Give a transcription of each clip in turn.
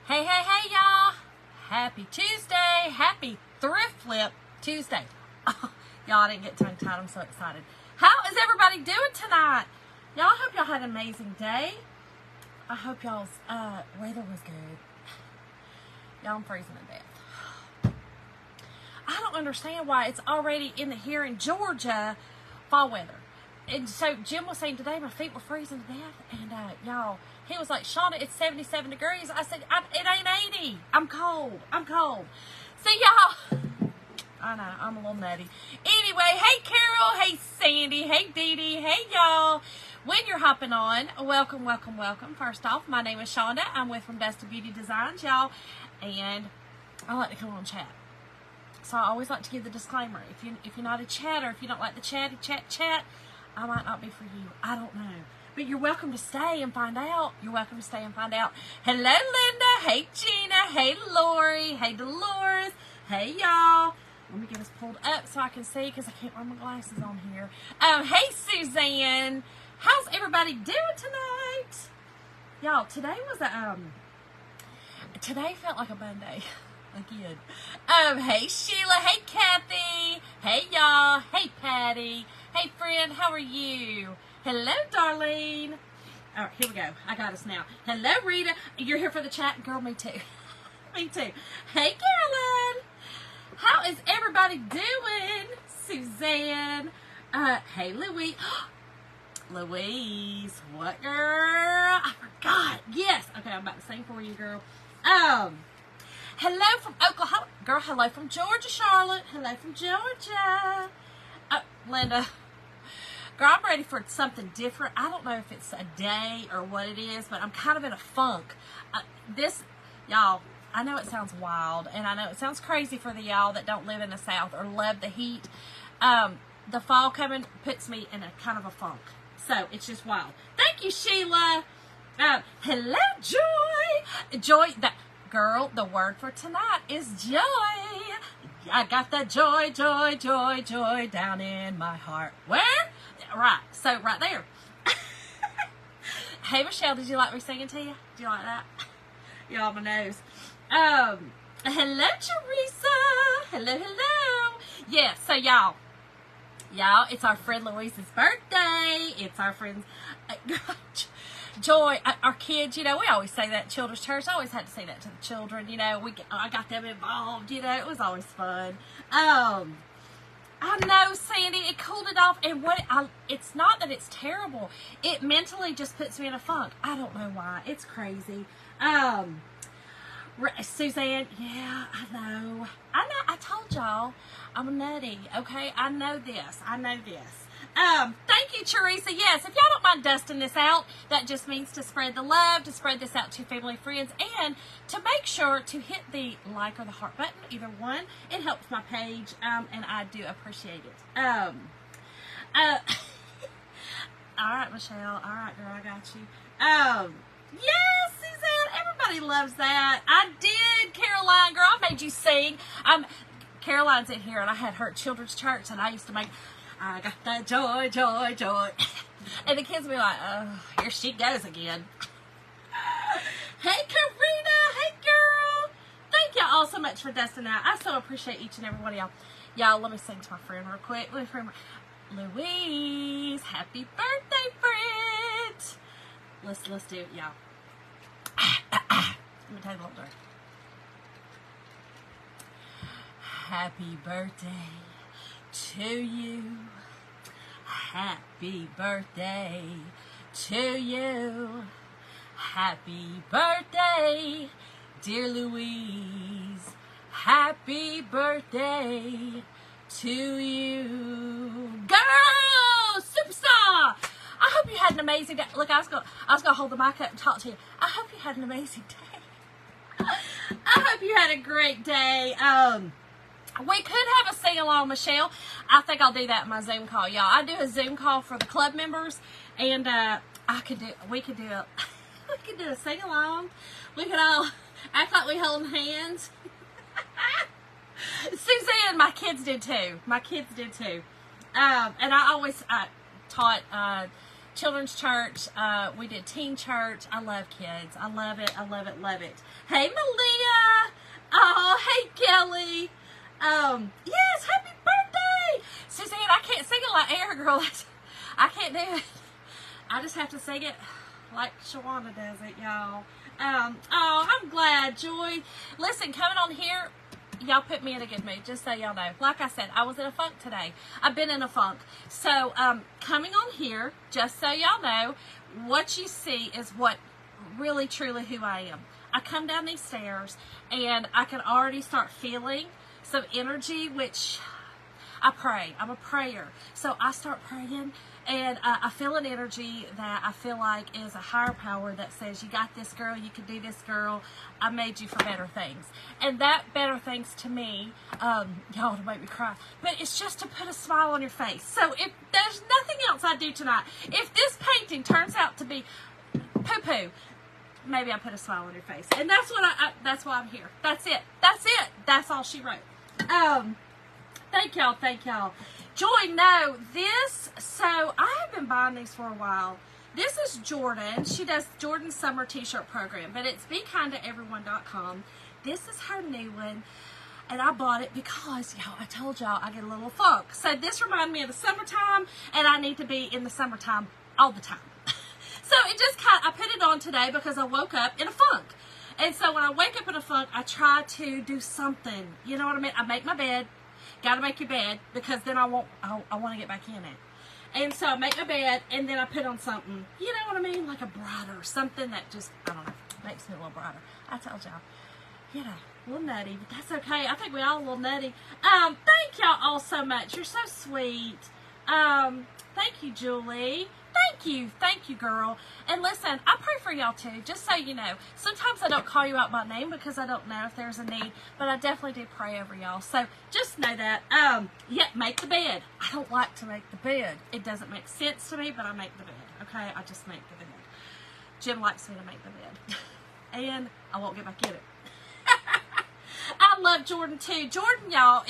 Hey, hey, hey, y'all. Happy Tuesday. Happy Thrift Flip Tuesday. Y'all, I didn't get tongue-tied. I'm so excited. How is everybody doing tonight? Y'all, I hope y'all had an amazing day. I hope y'all's weather was good. Y'all, I'm freezing to death. I don't understand why it's already here in Georgia, fall weather. And so Jim was saying today my feet were freezing to death. And y'all, he was like, Shauna, it's 77 degrees. I said, it ain't 80. I'm cold. See, y'all, I know, I'm a little nutty. Anyway, hey, Carol. Hey, Sandy. Hey, Dee Dee. Hey, y'all. When you're hopping on, welcome. First off, my name is Shonda. I'm with From Dust to Beauty Designs, y'all. And I like to come on chat. So I always like to give the disclaimer. If you're not a chatter, if you don't like the chat, I might not be for you. I don't know. But you're welcome to stay and find out. Hello, Linda. Hey, Gina. Hey, Lori. Hey, Dolores. Hey, y'all. Let me get us pulled up so I can see because I can't wear my glasses on here. Hey, Suzanne. How's everybody doing tonight? Y'all, today felt like a Monday. Again. Hey, Sheila. Hey, Kathy. Hey, y'all. Hey, Patty. Hey, friend. How are you? Hello, Darlene. All right, here we go. I got us now. Hello, Rita. You're here for the chat? Girl, me too. Me too. Hey, Caroline. How is everybody doing? Suzanne. Hey, Louise. Louise. What, girl? I forgot. Yes. Okay, I'm about to sing for you, girl. Hello from Oklahoma. Girl, hello from Georgia, Charlotte. Hello from Georgia. Linda. Girl, I'm ready for something different. I don't know if it's a day or what it is, but I'm kind of in a funk. Y'all, I know it sounds wild, and I know it sounds crazy for the y'all that don't live in the South or love the heat. The fall coming puts me in a kind of a funk. So, it's just wild. Thank you, Sheila. Hello, Joy. Joy, girl, the word for tonight is joy. I got that joy down in my heart. Where? Right. So, right there. Hey, Michelle, did you like me singing to you? Do you like that? You're on my nose. Hello, Teresa. Hello. Yeah, so y'all, it's our friend Louise's birthday. It's our friend's Joy, our kids, we always say that at Children's Church. I always had to say that to the children, I got them involved, it was always fun. I know, Sandy, it cooled it off, and it's not that it's terrible. It mentally just puts me in a funk. I don't know why. It's crazy. Suzanne, yeah, I know. I told y'all I'm nutty, okay? I know this. Thank you, Teresa. Yes, if y'all don't mind dusting this out, that just means to spread the love, to spread this out to family, friends, and to make sure to hit the like or the heart button, either one. It helps my page, and I do appreciate it. All right, Michelle. All right, girl, I got you. Yes, Suzanne, everybody loves that. I did, Caroline, girl, I made you sing. Caroline's in here, and I had her at Children's Church, and I used to make, I got that joy. And the kids would be like, oh, here she goes again. Hey, Karina. Hey, girl. Thank y'all all so much for dusting out. I so appreciate each and every one of y'all. Y'all, let me sing to my friend real quick. Louise, happy birthday, friend. Let's do it, y'all. Let me take a little drink. Happy birthday to you. Happy birthday to you. Happy birthday, dear Louise. Happy birthday to you. Girl, superstar. I hope you had an amazing day. Look, I was gonna hold the mic up and talk to you. I hope you had an amazing day. I hope you had a great day. We could have a sing-along, Michelle. I think I'll do that in my Zoom call, y'all. I do a Zoom call for the club members, and we could do a sing-along. We could all act like we hold hands. Suzanne, my kids did too. And I always taught children's church. We did teen church. I love kids. I love it. I love it. Love it. Hey, Malia. Oh, hey, Kelly. Yes, happy birthday. Suzanne, I can't sing it like Air Girl. I can't do it. I just have to sing it like Shawana does it, y'all. Oh, I'm glad, Joy. Listen, coming on here, y'all put me in a good mood, just so y'all know. Like I said, I was in a funk today. I've been in a funk. So, coming on here, just so y'all know, what you see is what really, truly who I am. I come down these stairs, and I can already start feeling some energy, which I pray. I'm a prayer. So I start praying, and I feel an energy that I feel like is a higher power that says, you got this, girl. You can do this, girl. I made you for better things. And that better things to me, y'all, to make me cry, but it's just to put a smile on your face. So if there's nothing else I do tonight, if this painting turns out to be poo-poo, maybe I put a smile on your face. And that's what that's why I'm here. That's it. That's it. That's all she wrote. Thank y'all. Thank y'all. Joy, no, this, so I have been buying these for a while. This is Jordan. She does Jordan's summer t-shirt program, but it's BeKindToEveryone.com. This is her new one, and I bought it because, y'all, I told y'all I get a little funk. So this reminds me of the summertime, and I need to be in the summertime all the time. So it just I put it on today because I woke up in a funk. And so when I wake up in a funk, I try to do something. You know what I mean? I make my bed. Got to make your bed, because then I want to get back in it. And so I make my bed, and then I put on something, you know what I mean? Like a brighter, something that just, I don't know, makes me a little brighter. I told y'all, you know, a little nutty, but that's okay. I think we all a little nutty. Thank y'all all so much. You're so sweet. Thank you, Julie. Thank you, girl. And listen, I pray for y'all too, just so you know. Sometimes I don't call you out by name because I don't know if there's a need, but I definitely do pray over y'all. So just know that. Yeah, make the bed. I don't like to make the bed. It doesn't make sense to me, but I make the bed. Okay, I just make the bed. Jim likes me to make the bed, and I won't get back in it. I love Jordan too. Jordan, y'all,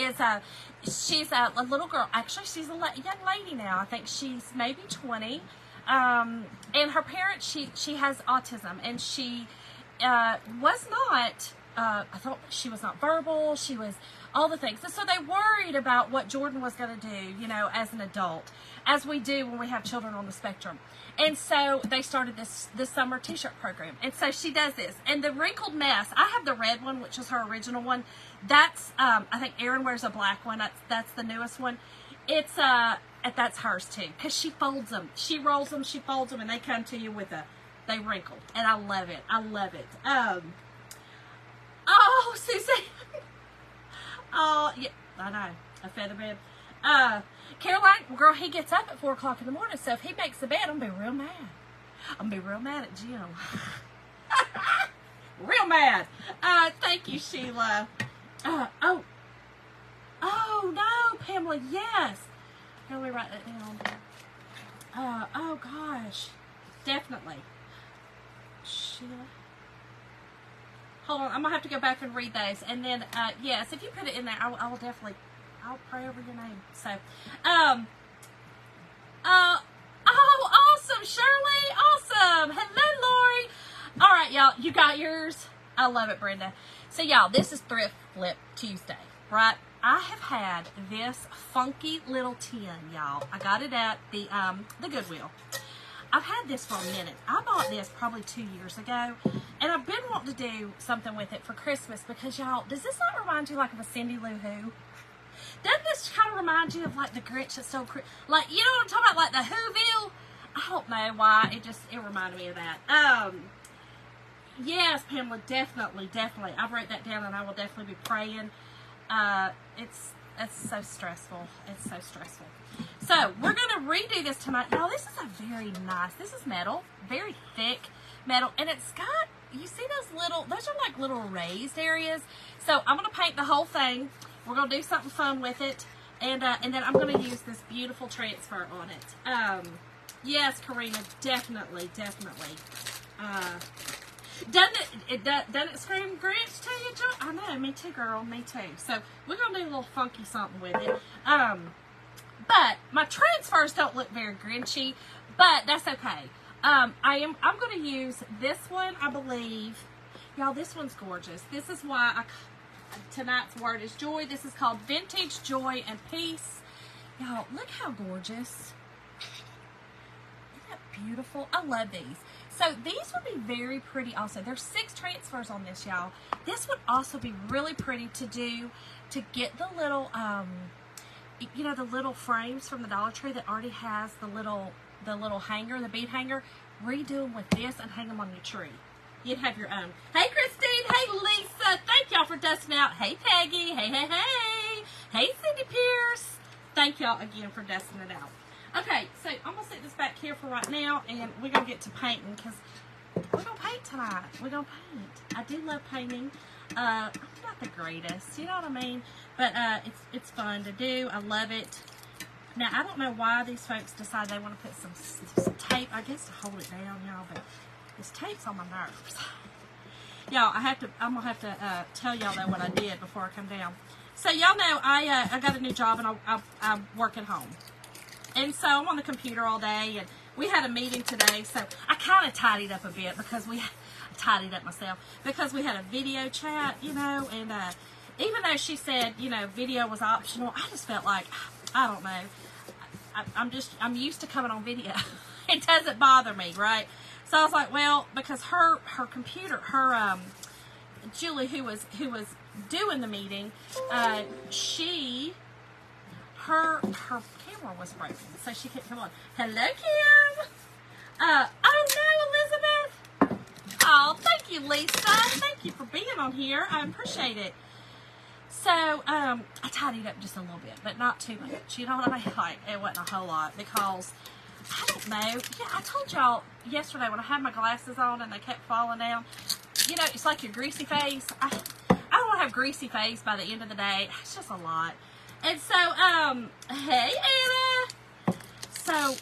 she's a little girl. Actually, she's a young lady now. I think she's maybe 20. And her parents, she has autism, and she was not, I thought she was not verbal. She was all the things. And so they worried about what Jordan was going to do, you know, as an adult, as we do when we have children on the spectrum. And so they started this summer t-shirt program. And so she does this. And the Wrinkled Mess, I have the red one, which is her original one. That's, I think Erin wears a black one. That's the newest one. It's, that's hers too. Because she folds them. She rolls them, she folds them, and they come to you with they wrinkle. And I love it. I love it. Oh, Susie. Oh, yeah, I know. A feather bed. Caroline, girl, he gets up at 4 o'clock in the morning, so if he makes the bed, I'm going to be real mad. I'm going to be real mad at Jim. Real mad. Thank you, Sheila. Oh, no, Pamela, yes. Here, let me write that down. Oh, gosh. Definitely. Sheila. Hold on, I'm going to have to go back and read those. And then, yes, if you put it in there, I will definitely, I'll pray over your name. So, oh, awesome, Shirley. Awesome. Hello, Lori. All right, y'all, you got yours. I love it, Brenda. So, y'all, this is Thrift Flip Tuesday, right? I have had this funky little tin, y'all. I got it at the Goodwill. I've had this for a minute. I bought this probably 2 years ago, and I've been wanting to do something with it for Christmas because, y'all, does this not remind you like of a Cindy Lou Who? Doesn't this kind of remind you of like the Grinch that stole Christmas? Like, you know what I'm talking about? Like the Whoville? I don't know why. It reminded me of that. Yes, Pamela, definitely. I wrote that down, and I will definitely be praying. It's so stressful. It's so stressful. So, we're going to redo this tonight. Y'all, this is a very nice, this is metal, very thick metal, and it's got, you see those are like little raised areas. So, I'm going to paint the whole thing. We're going to do something fun with it, and then I'm going to use this beautiful transfer on it. Yes, Karina, definitely. Doesn't it scream Grinch to you, John? I know, me too, girl, me too. So, we're going to do a little funky something with it. But my transfers don't look very Grinchy, but that's okay. I'm going to use this one, I believe. Y'all, this one's gorgeous. This is why tonight's word is joy. This is called Vintage Joy and Peace. Y'all, look how gorgeous. Isn't that beautiful? I love these. So these would be very pretty also. There's 6 transfers on this, y'all. This would also be really pretty to do, to get the little, you know, the little frames from the Dollar Tree that already has the little hanger, the bead hanger. Redo them with this and hang them on your tree. You'd have your own. Hey, Christine. Hey, Lisa. Thank y'all for dusting out. Hey, Peggy. Hey, hey, hey. Hey, Cindy Pierce. Thank y'all again for dusting it out. Okay, so I'm going to set this back here for right now, and we're going to get to painting, because we're going to paint tonight. We're going to paint. I do love painting. I'm not the greatest, you know what I mean? But it's fun to do. I love it. Now, I don't know why these folks decide they want to put some tape, I guess, to hold it down, y'all, but this tape's on my nerves. Y'all, I'm going to have to tell y'all, though, what I did before I come down. So, y'all know I got a new job, and I work at home. And so I'm on the computer all day, and we had a meeting today, so I kind of tidied up a bit because I tidied up myself because we had a video chat, you know, and even though she said, you know, video was optional, I just felt like, I don't know, I'm used to coming on video. It doesn't bother me, right? So I was like, well, because her computer, Julie, who was doing the meeting, her camera was broken, so she couldn't come on. Hello, Kim. Oh no, Elizabeth. Oh, thank you, Lisa. Thank you for being on here. I appreciate it. So, I tidied up just a little bit, but not too much. You know what I mean? Like, it wasn't a whole lot because, I don't know. Yeah, I told y'all yesterday when I had my glasses on and they kept falling down. You know, it's like your greasy face. I don't want to have greasy face by the end of the day. It's just a lot. And so, hey, Anna. So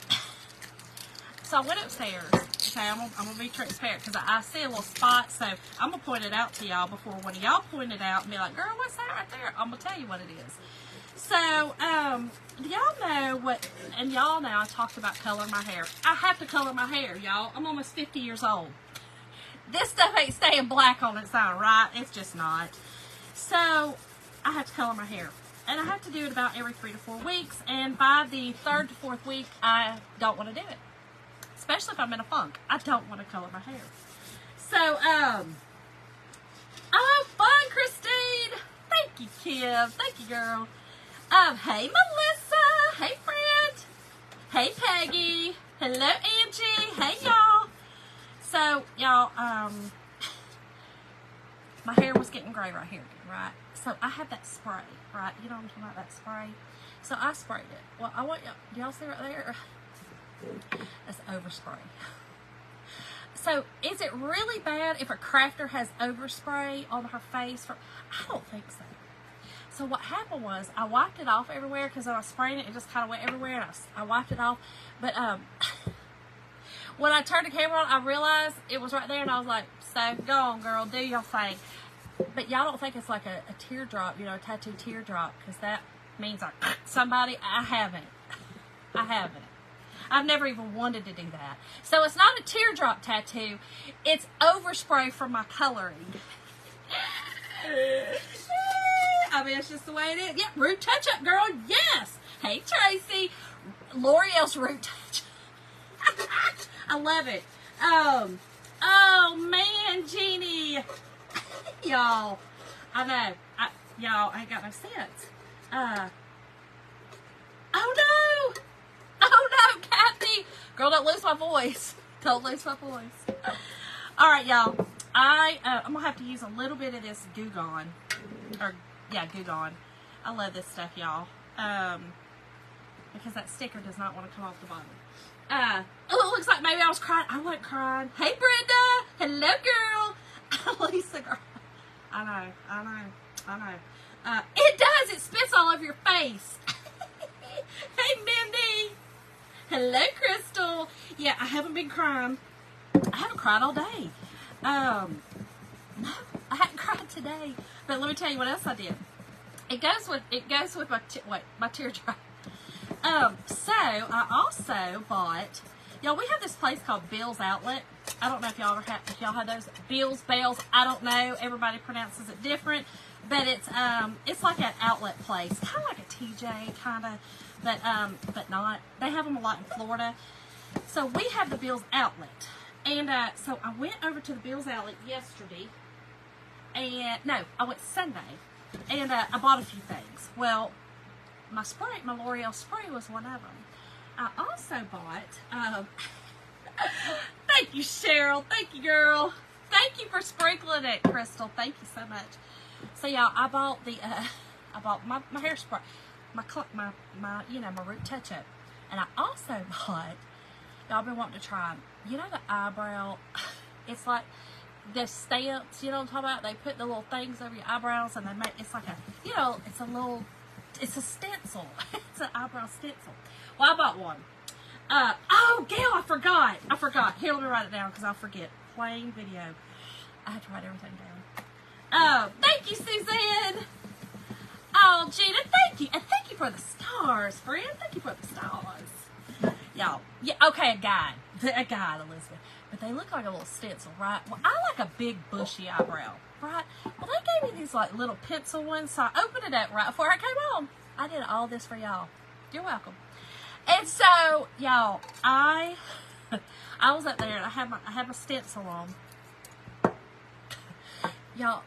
I went upstairs. Okay, I'm gonna be transparent because I see a little spot, so I'm gonna point it out to y'all before one of y'all point it out and be like, girl, what's that right there? I'm gonna tell you what it is. So, do y'all know what, and y'all know I talked about coloring my hair. I have to color my hair, y'all. I'm almost 50 years old. This stuff ain't staying black on its own, right? It's just not. So, I have to color my hair. And I have to do it about every 3 to 4 weeks. And by the 3rd to 4th week, I don't want to do it. Especially if I'm in a funk. I don't want to color my hair. So, oh, fun, Christine. Thank you, Kim. Thank you, girl. Hey, Melissa. Hey, Fred. Hey, Peggy. Hello, Angie. Hey, y'all. So, y'all, my hair was getting gray right here, right? So I had that spray, right? You know what I'm talking about, that spray? So I sprayed it. Well, I want y'all, do y'all see right there? That's overspray. So is it really bad if a crafter has overspray on her face? I don't think so. So what happened was I wiped it off everywhere because when I was spraying it, it just kind of went everywhere, and I wiped it off. But when I turned the camera on, I realized it was right there, and I was like, so go on, girl, do your thing. But y'all don't think it's like a teardrop, you know, a tattoo teardrop, because that means somebody. I haven't. I've never even wanted to do that. So it's not a teardrop tattoo. It's overspray from my coloring. I mean, it's just the way it is. Yeah, root touch-up, girl. Yes. Hey, Tracy. L'Oreal's root touch-up. I love it. Oh, man, Jeannie. Y'all, I know. Y'all ain't got no sense. Oh no, Kathy. Girl, don't lose my voice. Don't lose my voice. All right, y'all. I'm gonna have to use a little bit of this Goo Gone, Goo Gone. I love this stuff, y'all. Because that sticker does not want to come off the bottom. Oh, it looks like maybe I was crying. I wasn't crying. Hey, Brenda. Hello, girl. Lisa, girl. I know. It does. It spits all over your face. Hey, Mindy. Hello, Crystal. Yeah, I haven't been crying. I haven't cried all day. No, I haven't cried today. But let me tell you what else I did. It goes with my teardrop. So I also bought, y'all, we have this place called Bill's Outlet. I don't know if y'all have those. Bill's, Bells, I don't know. Everybody pronounces it different. But it's like an outlet place. Kind of like a TJ, kind of, but not. They have them a lot in Florida. So we have the Bill's Outlet. And so I went over to the Bill's Outlet yesterday. And, no, I went Sunday. And I bought a few things. Well, my L'Oreal spray was one of them. I also bought, thank you, Cheryl. Thank you, girl. Thank you for sprinkling it, Crystal. Thank you so much. So, y'all, I bought my hairspray, my root touch-up. And I also bought, y'all been wanting to try, you know the eyebrow, it's like the stamps, you know what I'm talking about? They put the little things over your eyebrows and they make, it's like a, you know, it's a stencil. It's an eyebrow stencil. Well, I bought one. Oh, Gail, I forgot. Here, let me write it down because I'll forget. Playing video. I have to write everything down. Oh, thank you, Suzanne. Oh, Gina, thank you. And thank you for the stars, friend. Thank you for the stars. Y'all, yeah, okay, a guide, Elizabeth. But they look like a little stencil, right? Well, I like a big bushy eyebrow, right? Well, they gave me these like little pencil ones, so I opened it up right before I came home. I did all this for y'all. You're welcome. And so, y'all, I was up there and I had my stencil on. Y'all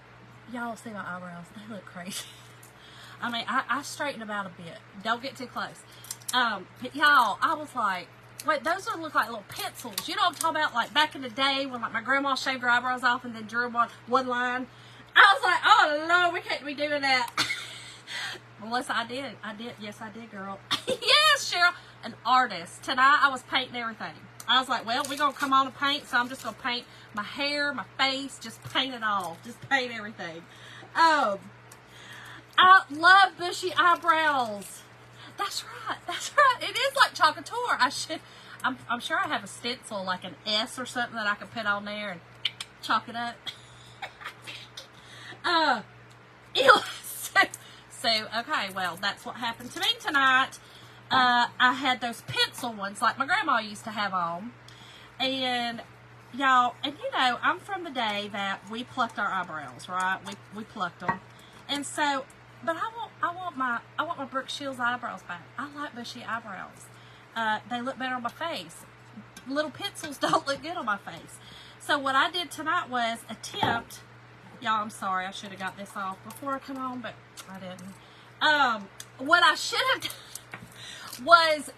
see my eyebrows? They look crazy. I mean, I straightened them out a bit. Don't get too close. But y'all, I was like, wait, those would look like little pencils. You know what I'm talking about? Like back in the day when like my grandma shaved her eyebrows off and then drew them on one line. I was like, oh Lord, we can't be doing that. Melissa, I did. Yes, I did, girl. Yes, Cheryl. An artist. Tonight I was painting everything. I was like, well, we're going to come on and paint, so I'm just going to paint my hair, my face, just paint it all. Just paint everything. I love bushy eyebrows. That's right. It is like Chocateur. I'm sure I have a stencil, like an S or something that I could put on there and chalk it up. So, okay, well, that's what happened to me tonight. I had those pencil ones like my grandma used to have on. And, y'all, and you know, I'm from the day that we plucked our eyebrows, right? We plucked them. And so, but I want my Brooke Shields eyebrows back. I like bushy eyebrows. They look better on my face. Little pencils don't look good on my face. So what I did tonight was attempt, y'all, I'm sorry, I should have got this off before I come on, but I didn't. What I should have done was,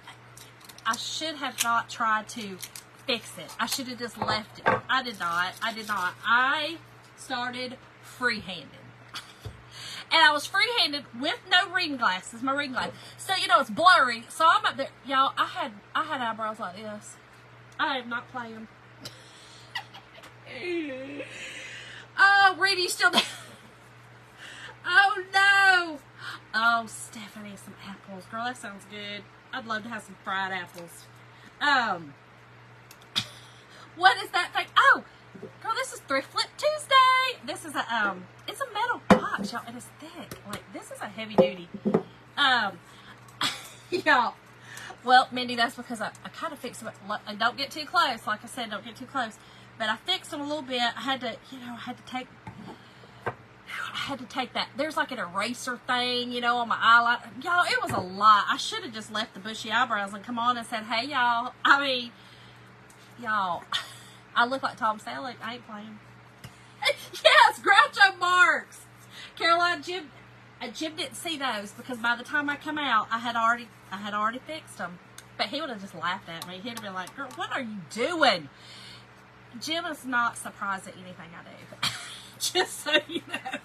I should have not tried to fix it. I should have just left it. I did not. I started freehanded. And I was free-handed with no reading glasses, my reading glasses. So, you know, it's blurry. So I'm up there. Y'all, I had eyebrows like this. I am not playing. Oh, Rita, you still... Oh, no. Oh, Stephanie, some apples. Girl, that sounds good. I'd love to have some fried apples. What is that thing? Oh, girl, this is Thrift Flip Tuesday. This is a, it's a metal box, y'all, and it's thick. Like, this is a heavy duty. Y'all. Well, Mindy, that's because I kind of fixed them. Don't get too close. Like I said, don't get too close. But I fixed them a little bit. I had to, you know, I had to take that. There's like an eraser thing, you know, on my eyeliner. Y'all, it was a lot. I should have just left the bushy eyebrows and come on and said, hey, y'all. I mean, y'all, I look like Tom Selleck. I ain't playing. Yes, Groucho Marx. Caroline, Jim didn't see those because by the time I come out, I had already fixed them. But he would have just laughed at me. He'd have been like, girl, what are you doing? Jim is not surprised at anything I do. Just so you know.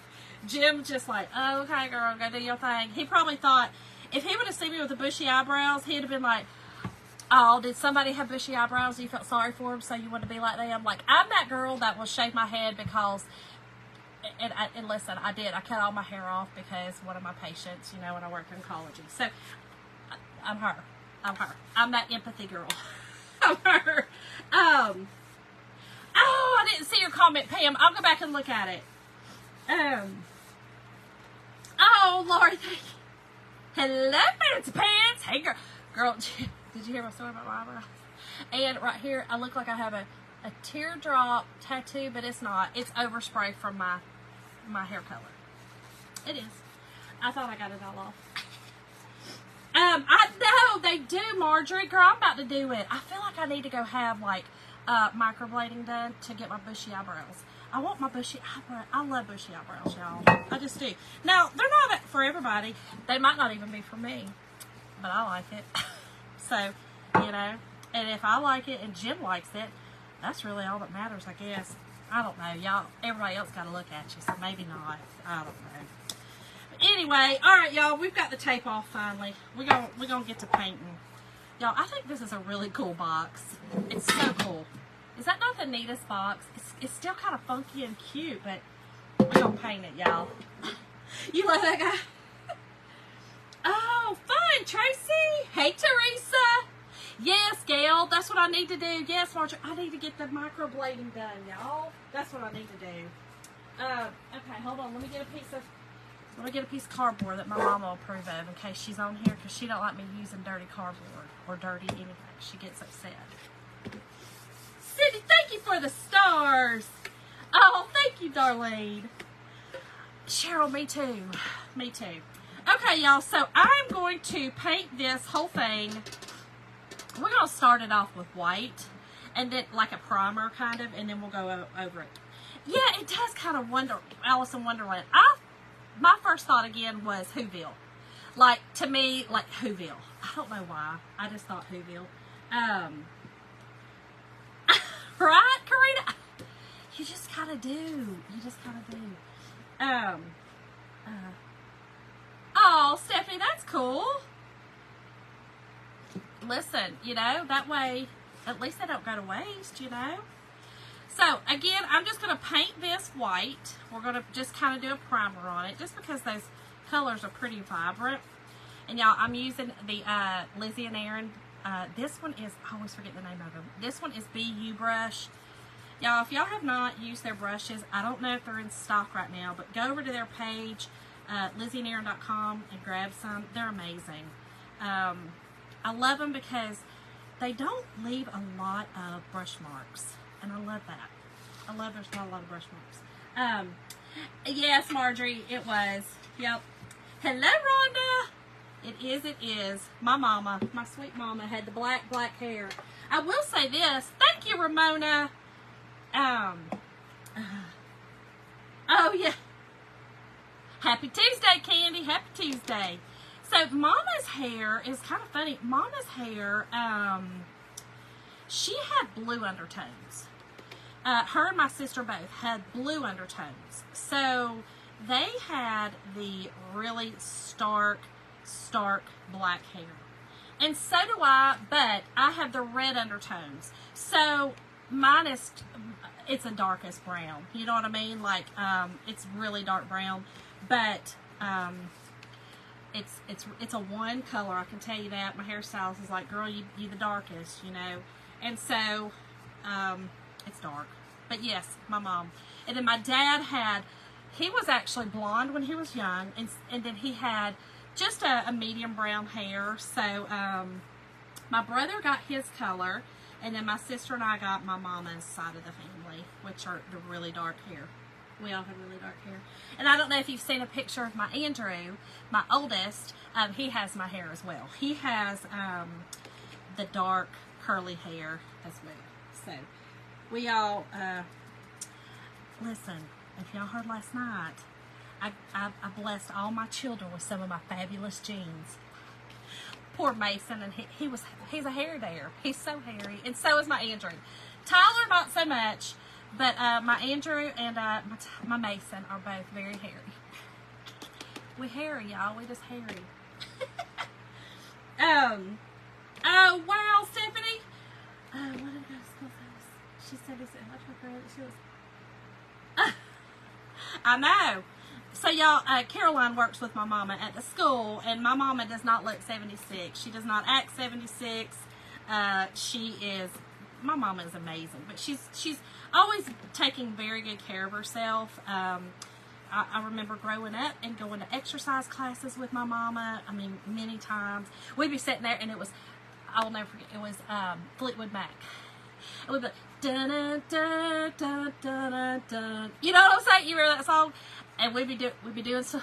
Jim's just like, oh, okay, girl, go do your thing. He probably thought, if he would have seen me with the bushy eyebrows, he'd have been like, oh, did somebody have bushy eyebrows? You felt sorry for them, so you wanted to be like them? Like, I'm that girl that will shave my head because, and listen, I did. I cut all my hair off because one of my patients, you know, when I worked in oncology. So, I'm her. I'm that empathy girl. I'm her. Oh, I didn't see your comment, Pam. I'll go back and look at it. Oh, Lord, thank you. Hello, Fancy Pants. Hey, girl. Girl, did you hear my story about my eyebrows? And right here, I look like I have a teardrop tattoo, but it's not. It's overspray from my hair color. It is. I thought I got it all off. I know they do, Marjorie. Girl, I'm about to do it. I feel like I need to go have like microblading done to get my bushy eyebrows. I want my bushy eyebrows. I love bushy eyebrows, y'all. I just do. Now, they're not for everybody. They might not even be for me, but I like it. So, you know, and if I like it and Jim likes it, that's really all that matters, I guess. I don't know, y'all. Everybody else got to look at you, so maybe not. I don't know. But anyway, all right, y'all. We've got the tape off finally. We're gonna get to painting, y'all. I think this is a really cool box. It's so cool. Is that not the neatest box? It's still kind of funky and cute, but we're gonna paint it, y'all. You love that guy? Oh, fun, Tracy. Hey, Teresa. Yes, Gail, that's what I need to do. Yes, Marjorie, I need to get the microblading done, y'all. That's what I need to do. Okay, hold on. Let me get a piece of cardboard that my mama will approve of in case she's on here, because she don't like me using dirty cardboard or dirty anything. She gets upset. Cindy, thank you for the stars. Oh, thank you, Darlene. Cheryl, me too. Me too. Okay, y'all, so I'm going to paint this whole thing. We're going to start it off with white, and then like a primer kind of, and then we'll go over it. Yeah, it does kind of Alice in Wonderland. My first thought again was Whoville. Like, to me, like Whoville. I don't know why. I just thought Whoville. Right, Karina? You just gotta do. You just gotta do. Oh, Stephanie, that's cool. Listen, you know, that way, at least they don't go to waste, you know. So, again, I'm just going to paint this white. We're going to just kind of do a primer on it, just because those colors are pretty vibrant. And, y'all, I'm using the Lizzie and Aaron. This one is, I always forget the name of them. This one is BU brush. Y'all, if y'all have not used their brushes, I don't know if they're in stock right now, but go over to their page, lizzieandaaron.com, and grab some. They're amazing. I love them because they don't leave a lot of brush marks, and I love that. I love there's not a lot of brush marks. Yes, Marjorie, it was. Yep. Hello, Rhonda. It is. My mama, my sweet mama, had the black hair. I will say this. Thank you, Ramona. Oh, yeah. Happy Tuesday, Candy. Happy Tuesday. So, Mama's hair is kind of funny. Mama's hair, she had blue undertones. Her and my sister both had blue undertones. So, they had the really stark black hair. And so do I, but I have the red undertones. So, mine is, it's a darkest brown. You know what I mean? Like, it's really dark brown. But, it's a one color, I can tell you that. My hairstylist is like, girl, you the darkest, you know. And so, it's dark. But yes, my mom. And then my dad he was actually blonde when he was young, and then he had just a medium brown hair. So, my brother got his color, and then my sister and I got my mama's side of the family, which are the really dark hair. We all have really dark hair. And I don't know if you've seen a picture of my Andrew, my oldest. He has my hair as well. He has the dark curly hair as well. So we all, listen, if y'all heard last night, I blessed all my children with some of my fabulous genes. Poor Mason, and he's a hairy bear. He's so hairy, and so is my Andrew. Tyler, not so much. But my Andrew and my Mason are both very hairy. We hairy, y'all. We just hairy. Oh, wow, Stephanie. What did I go to school for? She said this. She was. I know. So, y'all, Caroline works with my mama at the school, and my mama does not look 76. She does not act 76. My mama is amazing, but she's always taking very good care of herself. I remember growing up and going to exercise classes with my mama. I mean, many times. We'd be sitting there and it was, I will never forget, it was Fleetwood Mac. It would be like, dun, dun, dun, dun, dun, dun. You know what I'm saying? You remember that song? And we'd be doing so.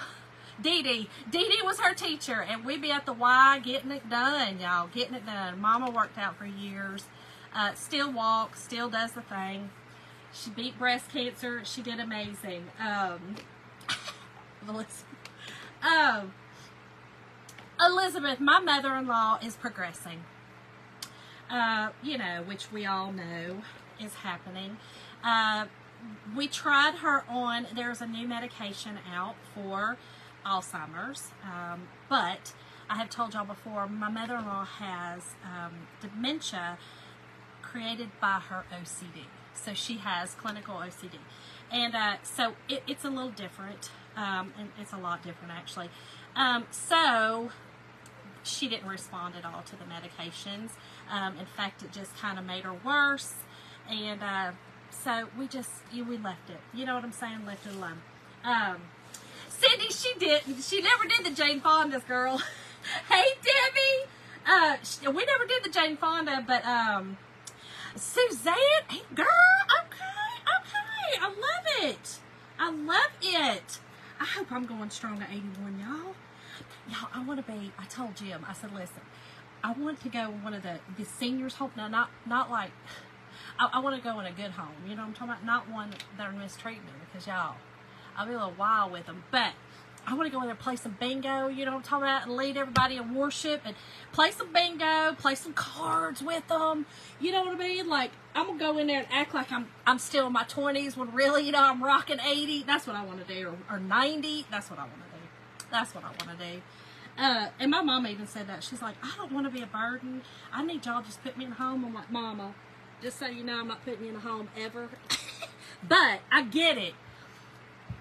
Dee Dee was her teacher, and we'd be at the Y getting it done, y'all, getting it done. Mama worked out for years, still walks, still does the thing. She beat breast cancer. She did amazing. Elizabeth, my mother-in-law, is progressing. You know, which we all know is happening. We tried her on, there's a new medication out for Alzheimer's, but I have told y'all before, my mother-in-law has dementia created by her OCD. So she has clinical OCD. And so it's a little different, and it's a lot different actually. So she didn't respond at all to the medications. In fact, it just kind of made her worse. And so we left it. You know what I'm saying? Left it alone. Cindy, she never did the Jane Fonda's, girl. Hey, Debbie. We never did the Jane Fonda, but Suzanne, hey, girl, okay. I love it. I love it. I hope I'm going strong at 81, y'all. Y'all, I want to be, I told Jim, I said, listen, I want to go one of the seniors' home. Now, not like, I want to go in a good home. You know what I'm talking about? Not one that are mistreating me, because y'all, I'll be a little wild with them. But I want to go in there and play some bingo, you know what I'm talking about, and lead everybody in worship and play some bingo, play some cards with them. You know what I mean? Like, I'm going to go in there and act like I'm still in my 20s when really, you know, I'm rocking 80. That's what I want to do. Or 90. That's what I want to do. That's what I want to do. And my mama even said that. She's like, I don't want to be a burden. I need y'all to just put me in a home. I'm like, Mama, just so you know, I'm not putting you in a home ever. But I get it.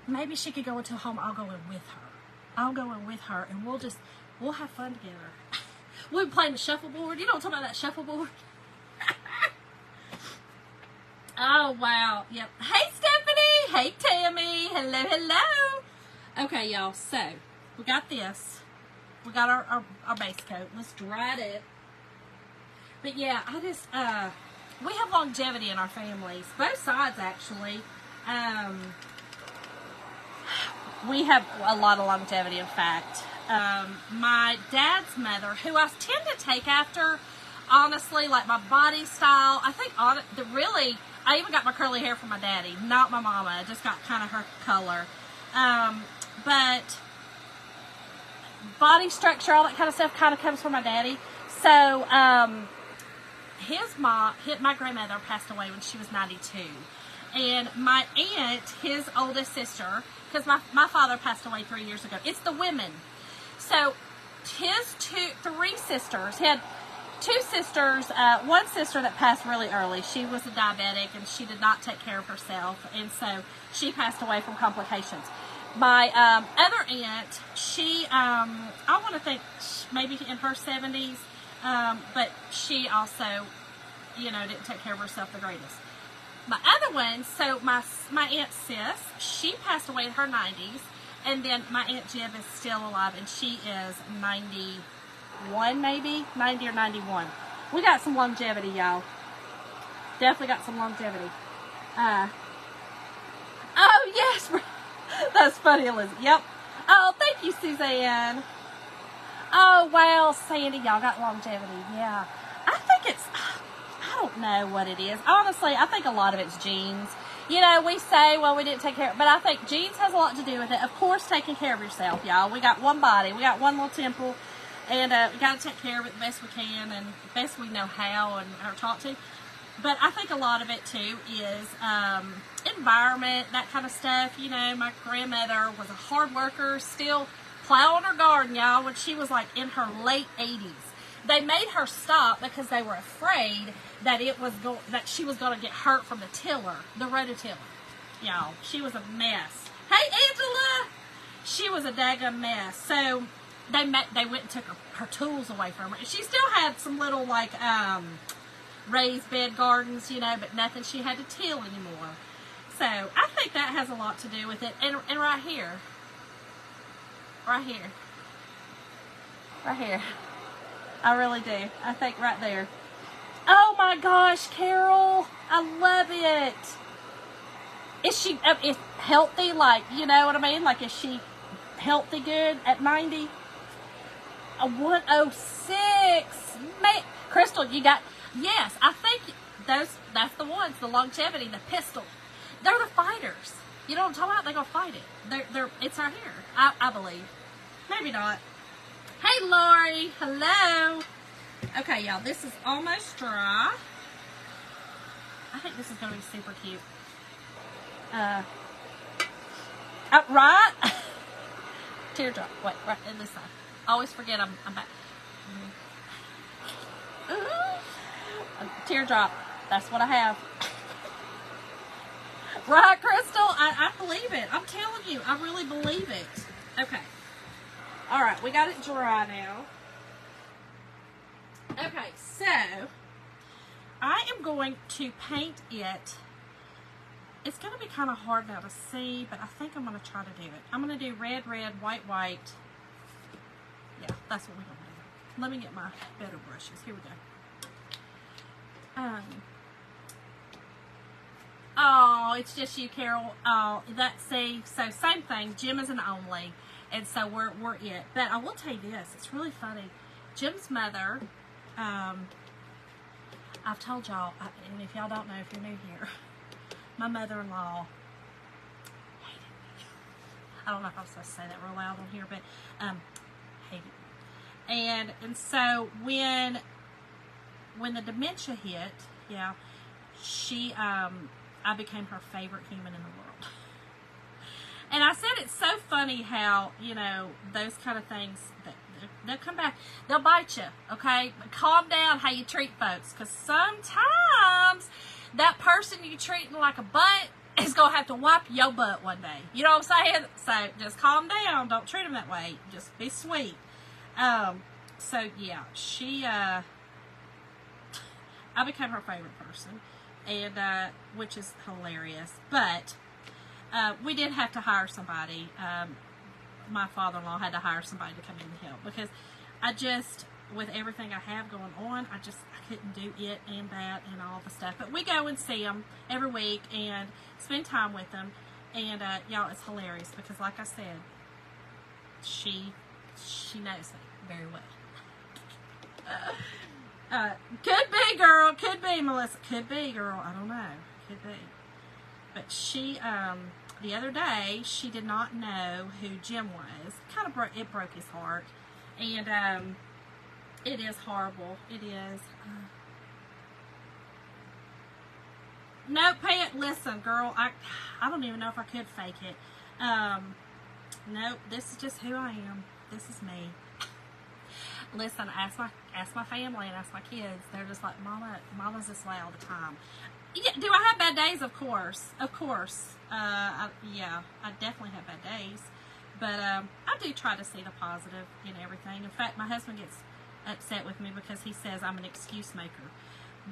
Maybe she could go into a home. I'll go in with her. I'll go in with her, and we'll have fun together. We'll be playing the shuffleboard. You know what I'm talking about, that shuffleboard? Oh, wow. Yep. Hey, Stephanie. Hey, Tammy. Hello. Okay, y'all. So, we got this. We got our base coat. Let's dry it. But, yeah, we have longevity in our families. Both sides, actually. We have a lot of longevity, in fact. My dad's mother, who I tend to take after, honestly, like my body style. I think, I even got my curly hair from my daddy, not my mama. I just got kind of her color. But body structure, all that kind of stuff kind of comes from my daddy. So, my grandmother passed away when she was 92. And my aunt, his oldest sister, because my father passed away 3 years ago. It's the women. So his three sisters, he had two sisters, one sister that passed really early. She was a diabetic and she did not take care of herself. And so she passed away from complications. My other aunt, she, I want to think maybe in her 70s, but she also, you know, didn't take care of herself the greatest. My other one, so my Aunt Sis, she passed away in her 90s, and then my Aunt Jib is still alive, and she is 91 maybe, 90 or 91. We got some longevity, y'all. Definitely got some longevity. Oh, yes. That's funny, Elizabeth. Yep. Oh, thank you, Suzanne. Oh, well, Sandy, y'all got longevity. Yeah. I think it's... I don't know what it is. Honestly, I think a lot of it's genes. You know, we say, well, we didn't take care of it, but I think genes has a lot to do with it. Of course, taking care of yourself, y'all. We got one body. We got one little temple, and we got to take care of it the best we can and the best we know how and are taught to. But I think a lot of it, too, is environment, that kind of stuff. You know, my grandmother was a hard worker, still plowing her garden, y'all, when she was, like, in her late 80s. They made her stop because they were afraid that that she was going to get hurt from the tiller, the rototiller. Y'all, she was a mess. Hey, Angela! She was a daggum mess. So they went and took her tools away from her. She still had some little, raised bed gardens, you know, but nothing she had to till anymore. so I think that has a lot to do with it. And right here. Right here. Right here. I really do. I think right there. Oh my gosh, Carol. I love it. Is she is healthy? Like, you know what I mean? Like, is she healthy good at 90? A 106. Man, Crystal, you got, yes, I think that's the ones, the longevity, the pistol. They're the fighters. You know what I'm talking about? They're going to fight it. It's right here. I believe. Maybe not. Hey, Lori. Hello. Okay, y'all, this is almost dry. I think this is going to be super cute. Right? Teardrop. Wait, right in this side. I always forget I'm back. Teardrop. That's what I have. Right, Crystal? I believe it. I'm telling you. I really believe it. Okay. All right. We got it dry now. Okay. So, I am going to paint it. It's going to be kind of hard now to see, but I think I'm going to try to do it. I'm going to do red, red, white, white. Yeah, that's what we're going to do. Let me get my better brushes. Here we go. Oh, it's just you, Carol. Oh, see, so same thing. Jim is an only, and so we're it. But I will tell you this, it's really funny. Jim's mother, I've told y'all, and if y'all don't know, if you're new here, my mother-in-law hated me. I don't know if I'm supposed to say that real loud on here, but hated me. And so when the dementia hit, yeah, she I became her favorite human in the world. And I said it's so funny how, you know, those kind of things, they'll come back. They'll bite you, okay? But calm down how you treat folks, because sometimes that person you treating like a butt is going to have to wipe your butt one day. You know what I'm saying? So just calm down. Don't treat them that way. Just be sweet. So, yeah, she, I became her favorite person, and which is hilarious. But we did have to hire somebody. My father-in-law had to hire somebody to come in and help, because I just, with everything I have going on, I couldn't do it and that and all the stuff. But we go and see them every week and spend time with them. And y'all, it's hilarious, because like I said, she knows me very well. Could be, girl. Could be, Melissa. Could be, girl. I don't know. Could be. But she, the other day, she did not know who Jim was. It broke his heart. And, it is horrible. It is. No, listen, girl. I don't even know if I could fake it. No, this is just who I am. This is me. Listen, ask my family and ask my kids. They're just like, Mama's this way all the time. Yeah, do I have bad days? Of course. Yeah, I definitely have bad days. But I do try to see the positive in everything. In fact, my husband gets upset with me because he says I'm an excuse maker.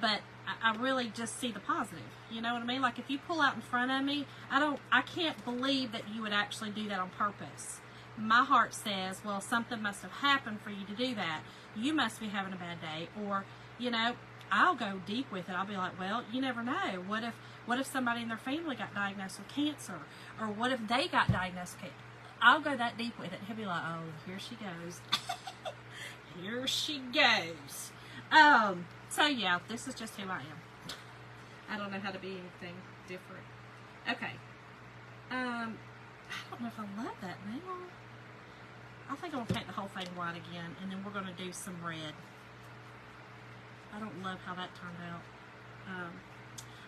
But I really just see the positive. You know what I mean? Like, if you pull out in front of me, I can't believe that you would actually do that on purpose. My heart says, well, something must have happened for you to do that. You must be having a bad day. Or, you know, I'll go deep with it. I'll be like, well, you never know. What if somebody in their family got diagnosed with cancer? Or what if they got diagnosed with cancer? I'll go that deep with it. He'll be like, oh, here she goes. Here she goes. So yeah, this is just who I am. I don't know how to be anything different. Okay. I don't know if I love that now. I think I'm going to paint the whole thing white again, and then we're going to do some red. I don't love how that turned out.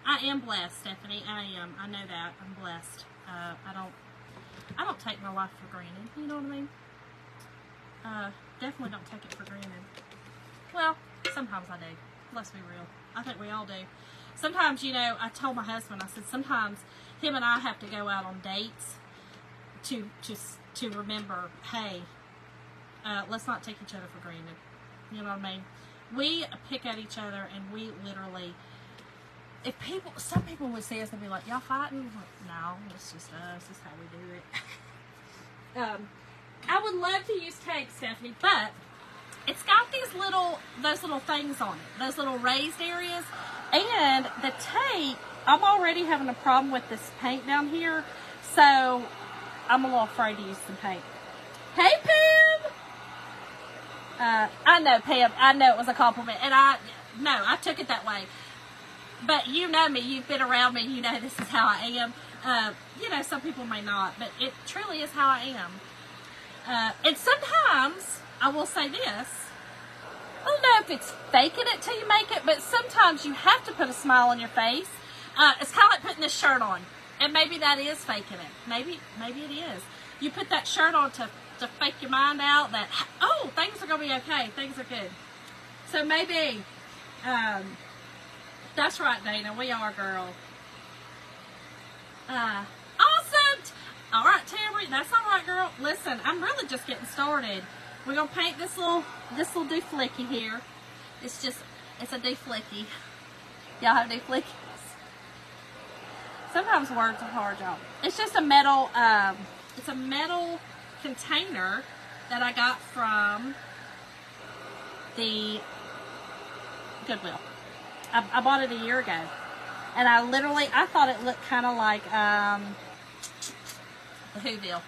I am blessed, Stephanie. I am. I know that. I'm blessed. I don't take my life for granted. You know what I mean? Definitely don't take it for granted. Well, sometimes I do. Let's be real. I think we all do. Sometimes, you know, I told my husband, I said, sometimes him and I have to go out on dates to remember, hey, let's not take each other for granted. You know what I mean? We pick at each other, and we literally, some people would see us and be like, y'all fighting? Like, no, it's just us. It's how we do it. I would love to use tape, Stephanie, but it's got those little things on it, those little raised areas, and the tape. I'm already having a problem with this paint down here, so I'm a little afraid to use some paint. Hey, Pam! I know, Pam. I know it was a compliment, and I took it that way. But you know me. You've been around me. You know this is how I am. Some people may not, but it truly is how I am. And sometimes, I will say this, I don't know if it's faking it till you make it, but sometimes you have to put a smile on your face. It's kind of like putting this shirt on, and maybe that is faking it. Maybe it is. You put that shirt on to fake your mind out that, oh, things are going to be okay. Things are good. So maybe, that's right, Dana. We are, girl. Awesome. All right, Tamara. That's all right, girl. Listen, I'm really just getting started. We're going to paint this little dooflicky here. It's a dooflicky. Y'all have dooflickies? Sometimes words are hard, y'all. It's just a metal, it's a metal container that I got from the Goodwill. I bought it a year ago. And I thought it looked kind of like, the Whoville.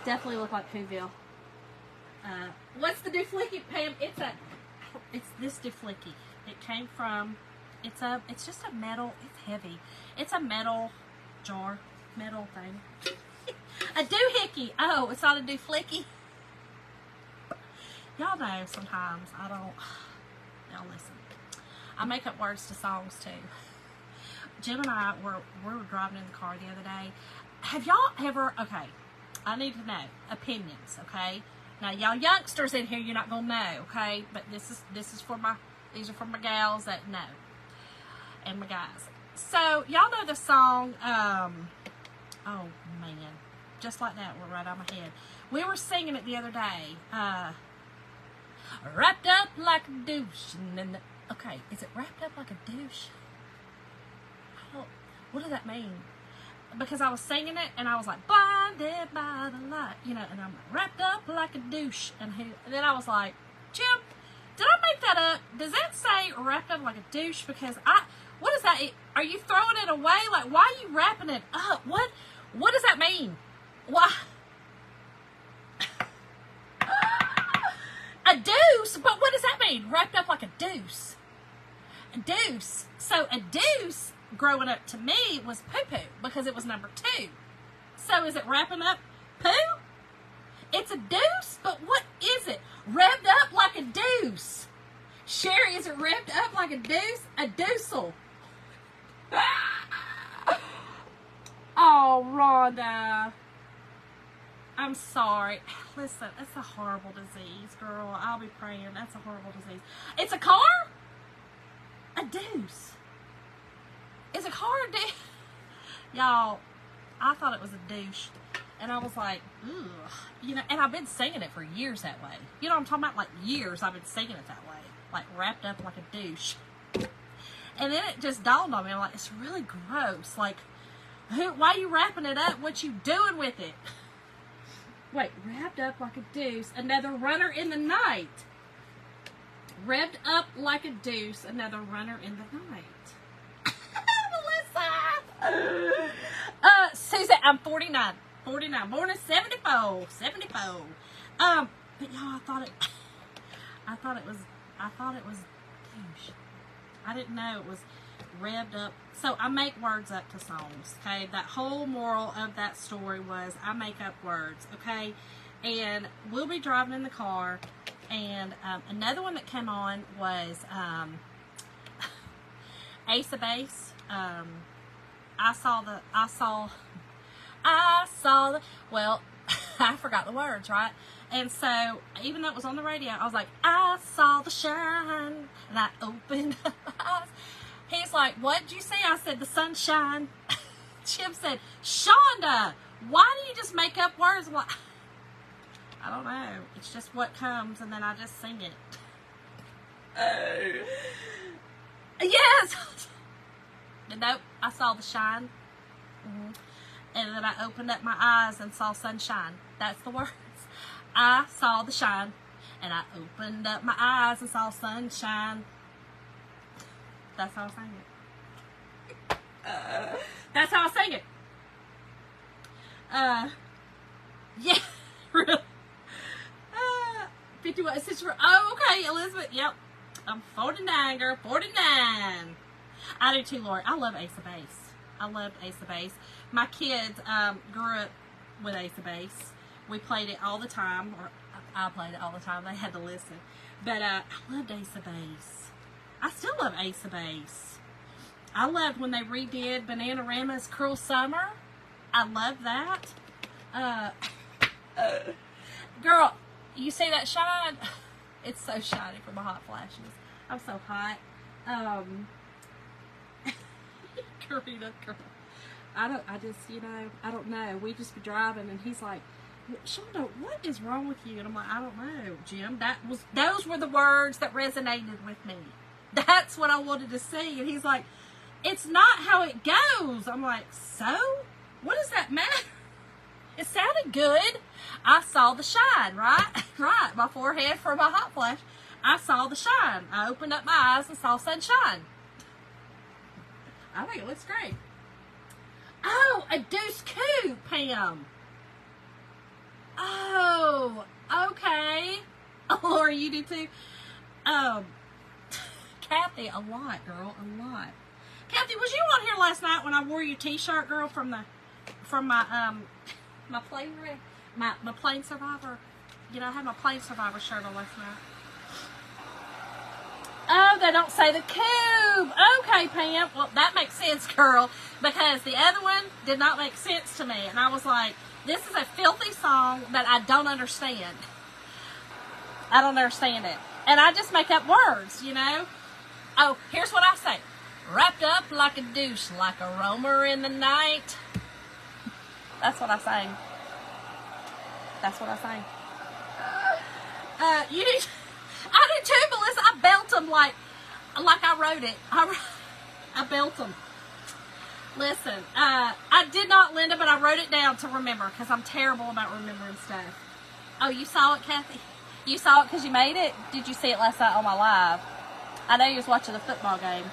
Definitely looked like Whoville. What's the dooflicky, Pam? It's this dooflicky. It came from, it's just a metal, it's heavy. It's a metal jar, metal thing. A doohickey. Oh, it's not a dooflicky. Y'all know sometimes y'all listen. I make up words to songs too. Jim and I were driving in the car the other day. Have y'all ever, okay, I need to know, opinions, okay? Now, y'all youngsters in here, you're not going to know, okay? But these are for my gals that know. And my guys. So, y'all know the song, oh, man. Just like that, we're right on my head. We were singing it the other day. Wrapped up like a douche. Okay, is it wrapped up like a douche? What does that mean? Because I was singing it, and I was like, blinded by the light, and I'm like, wrapped up like a douche. And then I was like, Jim, did I make that up? Does that say wrapped up like a douche? Because what is that? Are you throwing it away? Like, why are you wrapping it up? What does that mean? Why? A deuce? But what does that mean? Wrapped up like a deuce. A deuce. So a deuce, growing up to me, was poo-poo because it was number 2. So is it wrapping up poo? It's a deuce, but what is it? Wrapped up like a deuce. Sherry, is it wrapped up like a deuce? A deucel. Oh, Rhonda. I'm sorry. Listen, it's a horrible disease, girl. I'll be praying. That's a horrible disease. It's a car? A deuce. Is a car a deuce? Y'all, I thought it was a douche. And I was like, ugh. And I've been singing it for years that way. You know what I'm talking about? Like years I've been singing it that way. Like wrapped up like a douche. And then it just dawned on me. I'm like, it's really gross. Like, why are you wrapping it up? What you doing with it? Wait, wrapped up like a deuce. Another runner in the night. Revved up like a deuce. Another runner in the night. Melissa! Susan, I'm 49. 49. Born in 74. 74. But y'all, I thought it was douche. I didn't know it was revved up. So I make words up to songs, okay? That whole moral of that story was I make up words, okay? And we'll be driving in the car, and another one that came on was Ace of Base. Well, I forgot the words, right? And so, even though it was on the radio, I was like, I saw the shine, and I opened my eyes. He's like, what did you see? I said, the sunshine. Chip said, Shonda, why do you just make up words? I'm like, I don't know. It's just what comes, and then I just sing it. Yes. Nope, I saw the shine. And then I opened up my eyes and saw sunshine. That's the words. I saw the shine. And I opened up my eyes and saw sunshine. That's how I sang it. That's how I sang it. Yeah, really. 51 sister. Oh, okay, Elizabeth. Yep. I'm 49, girl. 49. I do too, Lori. I love Ace of Base. I loved Ace of Base. My kids grew up with Ace of Base. We played it all the time, or I played it all the time. They had to listen. But I loved Ace of Base. I still love Ace of Base. I loved when they redid Bananarama's Cruel Summer. I love that. Girl, you see that shine? It's so shiny from my hot flashes. I'm so hot. Karina, girl. I don't know. We just be driving and he's like, Shonda, what is wrong with you? And I'm like, I don't know, Jim. Those were the words that resonated with me. That's what I wanted to see. And he's like, it's not how it goes. I'm like, so? What does that matter? It sounded good. I saw the shine, right? Right. My forehead for my hot flash. I saw the shine. I opened up my eyes and saw sunshine. I think it looks great. Oh, a deuce coup, Pam. Oh, okay. Oh, Laura, you do too? Kathy, a lot, girl, a lot. Kathy, was you on here last night when I wore your t-shirt, girl, from my my plane rig, my plane survivor? You know, I had my plane survivor shirt on last night. Oh, they don't say the cube. Okay, Pam. Well, that makes sense, girl, because the other one did not make sense to me. And I was like, this is a filthy song that I don't understand. I don't understand it. And I just make up words, you know. Oh, here's what I say. Wrapped up like a douche, like a roamer in the night. That's what I sang. That's what I sang. You do... I do too, Melissa. I belt them like I wrote it. I belt them. Listen, I did not, Linda, but I wrote it down to remember because I'm terrible about remembering stuff. Oh, you saw it, Kathy? You saw it because you made it? Did you see it last night on my live? I know you was watching the football game.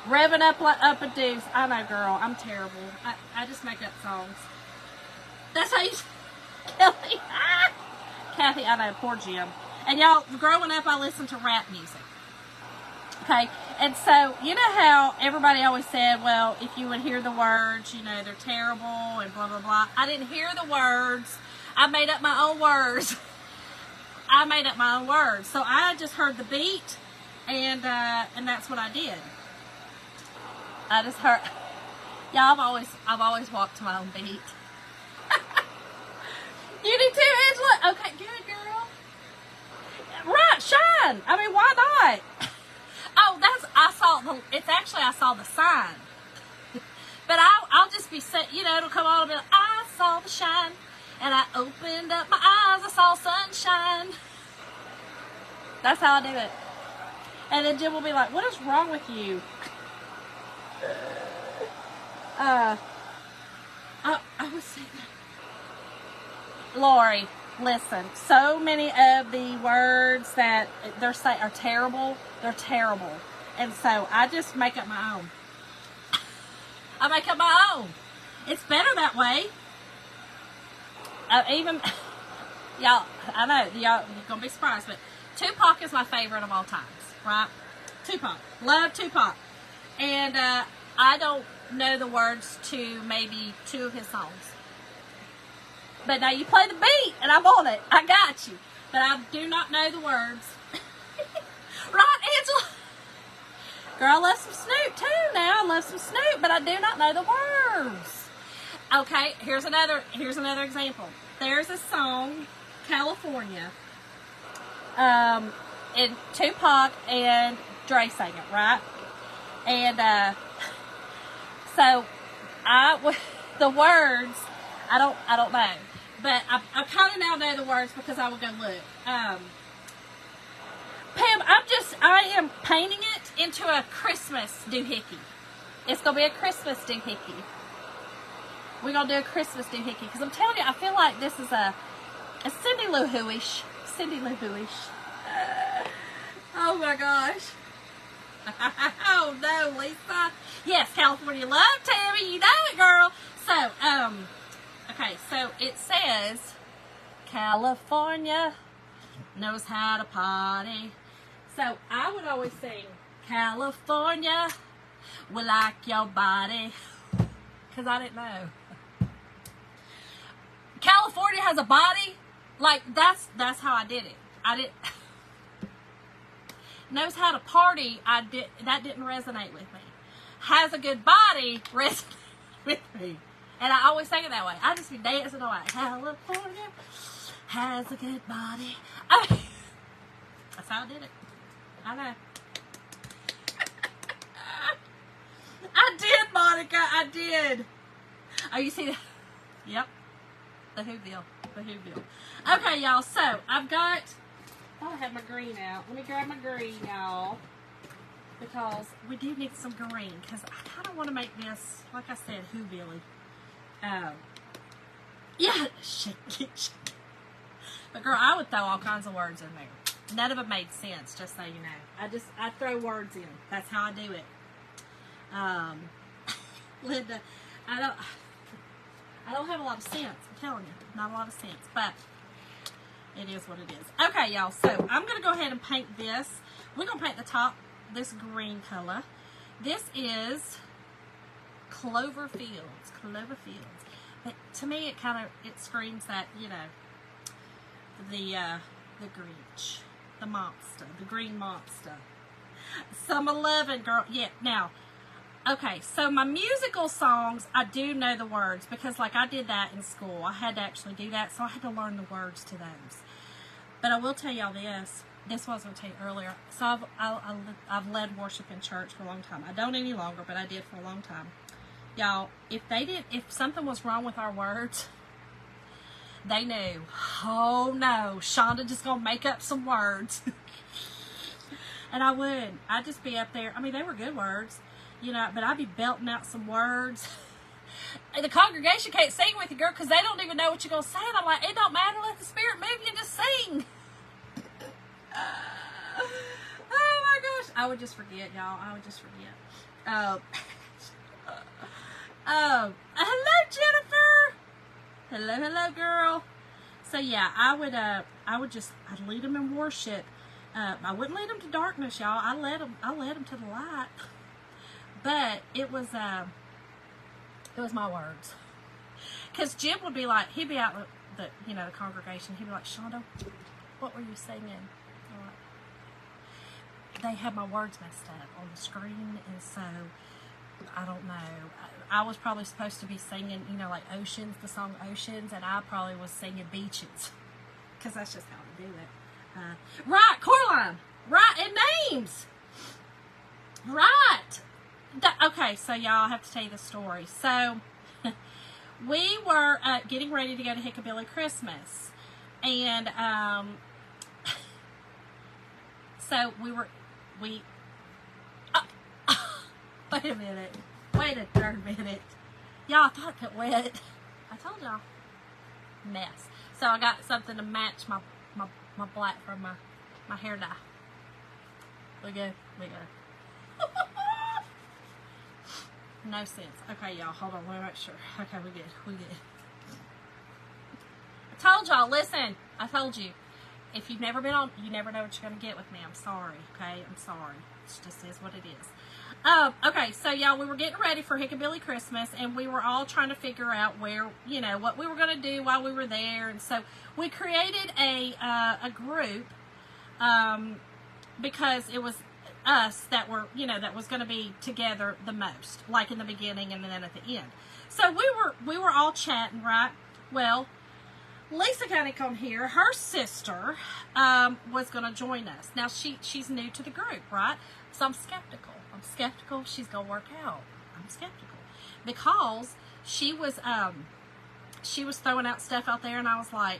Revving up a deuce. I know, girl. I'm terrible. I just make up songs. That's how you... Kelly. Kathy, I know, poor Jim. And y'all, growing up, I listened to rap music. Okay, and so, you know how everybody always said, well, if you would hear the words, you know, they're terrible and blah, blah, blah. I didn't hear the words. I made up my own words. I made up my own words. So I just heard the beat, and that's what I did. I just heard, yeah, I've always walked to my own beat. You do too, Angela? Okay, good, girl. Right, shine. I mean, why not? Oh, I saw the sign. But I'll just be, you know, it'll come on and be like, I saw the shine. And I opened up my eyes, I saw sunshine. That's how I do it. And then Jim will be like, what is wrong with you? I was saying that. Lori, listen, so many of the words that they're saying are terrible. They're terrible. And so I just make up my own. I make up my own. It's better that way. Even, y'all, I know, y'all, you're going to be surprised, but Tupac is my favorite of all times, right? Tupac. Love Tupac. And I don't know the words to maybe 2 of his songs. But now you play the beat, and I'm on it. I got you. But I do not know the words. Right, Angela? Girl, I love some Snoop, too, now. I love some Snoop, but I do not know the words. Okay, here's another example. There's a song, California, and Tupac and Dre sang it, right? And so the words, I don't know. But I kind of now know the words because I will go look. Pam, I am painting it into a Christmas doohickey. It's going to be a Christmas doohickey. We're going to do a Christmas doohickey. Because I'm telling you, I feel like this is a Cindy Lou Who-ish. Cindy Lou Who-ish. Oh my gosh. Oh no, Lisa. Yes, California love, Tammy. You know it, girl. So, okay, so it says, California knows how to party. So I would always sing, California will like your body. Because I didn't know. California has a body. Like, that's how I did it. I didn't. Knows how to party. That didn't resonate with me. Has a good body resonated with me. And I always sing it that way. I just be dancing away. California has a good body. I mean, that's how I did it. I know. I did, Monica. I did. Oh, you see that? Yep. The Whoville. The Whoville. Okay, y'all. So, I've got... Oh, I have my green out. Let me grab my green, y'all. Because we do need some green. Because I kind of want to make this, like I said, Whoville. Yeah. Shake it. But, girl, I would throw all kinds of words in there. None of them made sense, just so you know. I throw words in. That's how I do it. Linda, I don't have a lot of sense. I'm telling you, not a lot of sense, but it is what it is. Okay, y'all. So I'm gonna go ahead and paint this. We're gonna paint the top this green color. This is Clover Fields. Clover Fields. But to me, it screams that, you know, the Grinch, the monster, the green monster. Some 11, girl. Yeah. Now. Okay, so my musical songs, I do know the words because, like, I did that in school. I had to actually do that, so I had to learn the words to those. But I will tell y'all this. This was going to tell you earlier. So I've led worship in church for a long time. I don't any longer, but I did for a long time. Y'all, if something was wrong with our words, they knew. Oh no, Shonda just going to make up some words. And I would. I'd just be up there. I mean, they were good words. You know, but I'd be belting out some words. And the congregation can't sing with you, girl, because they don't even know what you're going to say. And I'm like, it don't matter. Let the Spirit move you. Just sing. Oh, my gosh. I would just forget, y'all. I would just forget. Hello, Jennifer. Hello, girl. So, yeah, I'd lead them in worship. I wouldn't lead them to darkness, y'all. I led them to the light. But it was my words. Because Jim would be like, he'd be out in the congregation. He'd be like, Shonda, what were you singing? They had my words messed up on the screen, and so I don't know. I was probably supposed to be singing, like Oceans, the song Oceans, and I probably was singing Beaches. Because that's just how I do it. Right, Coraline. Right, and names. Right. Okay, so y'all, I have to tell you the story. So, we were getting ready to go to Hickabilly Christmas. And, so wait a minute. Wait a third minute. Y'all, I thought it wet. I told y'all. Mess. So, I got something to match my black from my hair dye. We go. No sense. Okay, y'all, hold on. Let me make sure. Okay, we good. I told y'all, listen. I told you. If you've never been on, you never know what you're going to get with me. I'm sorry, okay? I'm sorry. It just is what it is. Okay, so, y'all, we were getting ready for Hickabilly Christmas, and we were all trying to figure out where, what we were going to do while we were there. And so we created a group because it was us that were, that was going to be together the most, like in the beginning and then at the end. So we were all chatting, right? Well, Lisa Cunningham on here, her sister was going to join us. Now she's new to the group, right? So I'm skeptical she's going to work out. I'm skeptical because she was throwing out stuff out there, and I was like,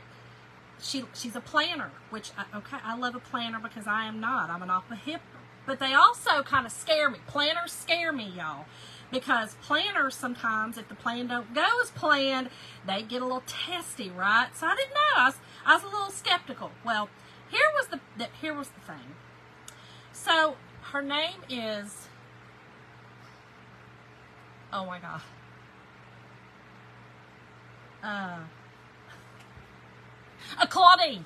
she's a planner, which, okay, I love a planner because I am not. I'm an awful hipper. But they also kind of scare me. Planners scare me, y'all. Because planners sometimes, if the plan don't go as planned, they get a little testy, right? So I didn't know. I was a little skeptical. Well, here was the thing. So her name is, oh my God. Claudine.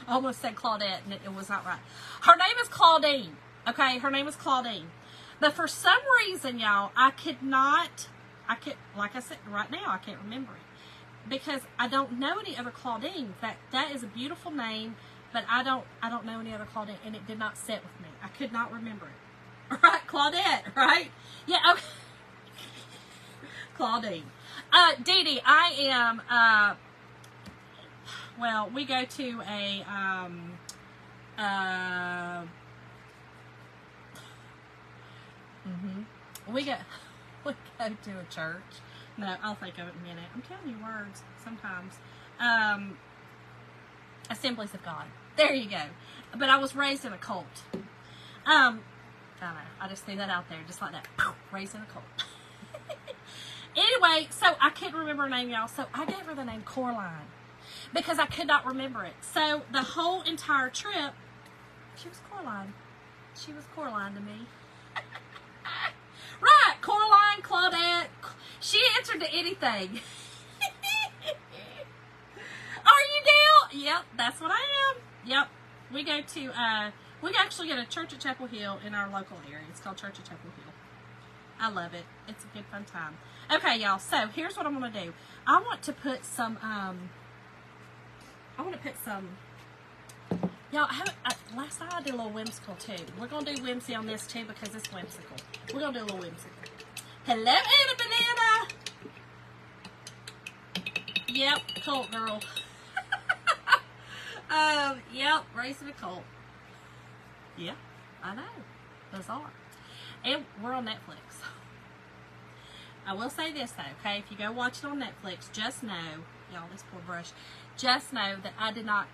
I almost said Claudette, and it was not right. Her name is Claudine. Okay, her name is Claudine. But for some reason, y'all, like I said, right now, I can't remember it. Because I don't know any other Claudine. That is a beautiful name, but I don't know any other Claudine, and it did not sit with me. I could not remember it. Right, Claudette, right? Yeah, okay. Claudine. Dee Dee, I am, well, we go to a, we go to a church. No, I'll think of it in a minute. I'm telling you words sometimes. Assemblies of God. There you go. But I was raised in a cult. I don't know. I just threw that out there, just like that. Raised in a cult. Anyway, so I couldn't remember her name, y'all. So I gave her the name Coraline because I could not remember it. So the whole entire trip, she was Coraline. She was Coraline to me. Right, Coraline, Claudette. She answered to anything. Are you down? Yep, that's what I am. Yep. We go to, we actually go to Church at Chapel Hill in our local area. It's called Church at Chapel Hill. I love it. It's a good fun time. Okay, y'all. So here's what I'm going to do. I want to put some, y'all, last night I did a little whimsical too. We're going to do whimsy on this too because it's whimsical. We're going to do a little whimsical. Hello, Anna Banana. Yep, cult girl. Yep, raising a cult. Yep, I know. Bizarre. And we're on Netflix. I will say this though, okay? If you go watch it on Netflix, just know, y'all, this poor brush, just know that I did not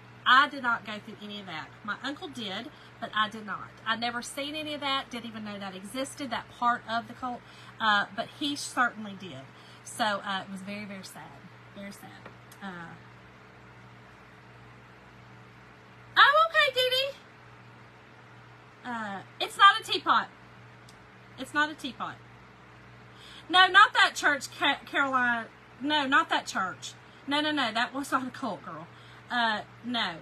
go through any of that. My uncle did, but I did not. I'd never seen any of that, didn't even know that existed, that part of the cult, but he certainly did. So it was very, very sad. Very sad. I'm okay, Dee Dee. It's not a teapot. It's not a teapot. No, not that church, Caroline. No, not that church. No, that was not a cult, girl. No.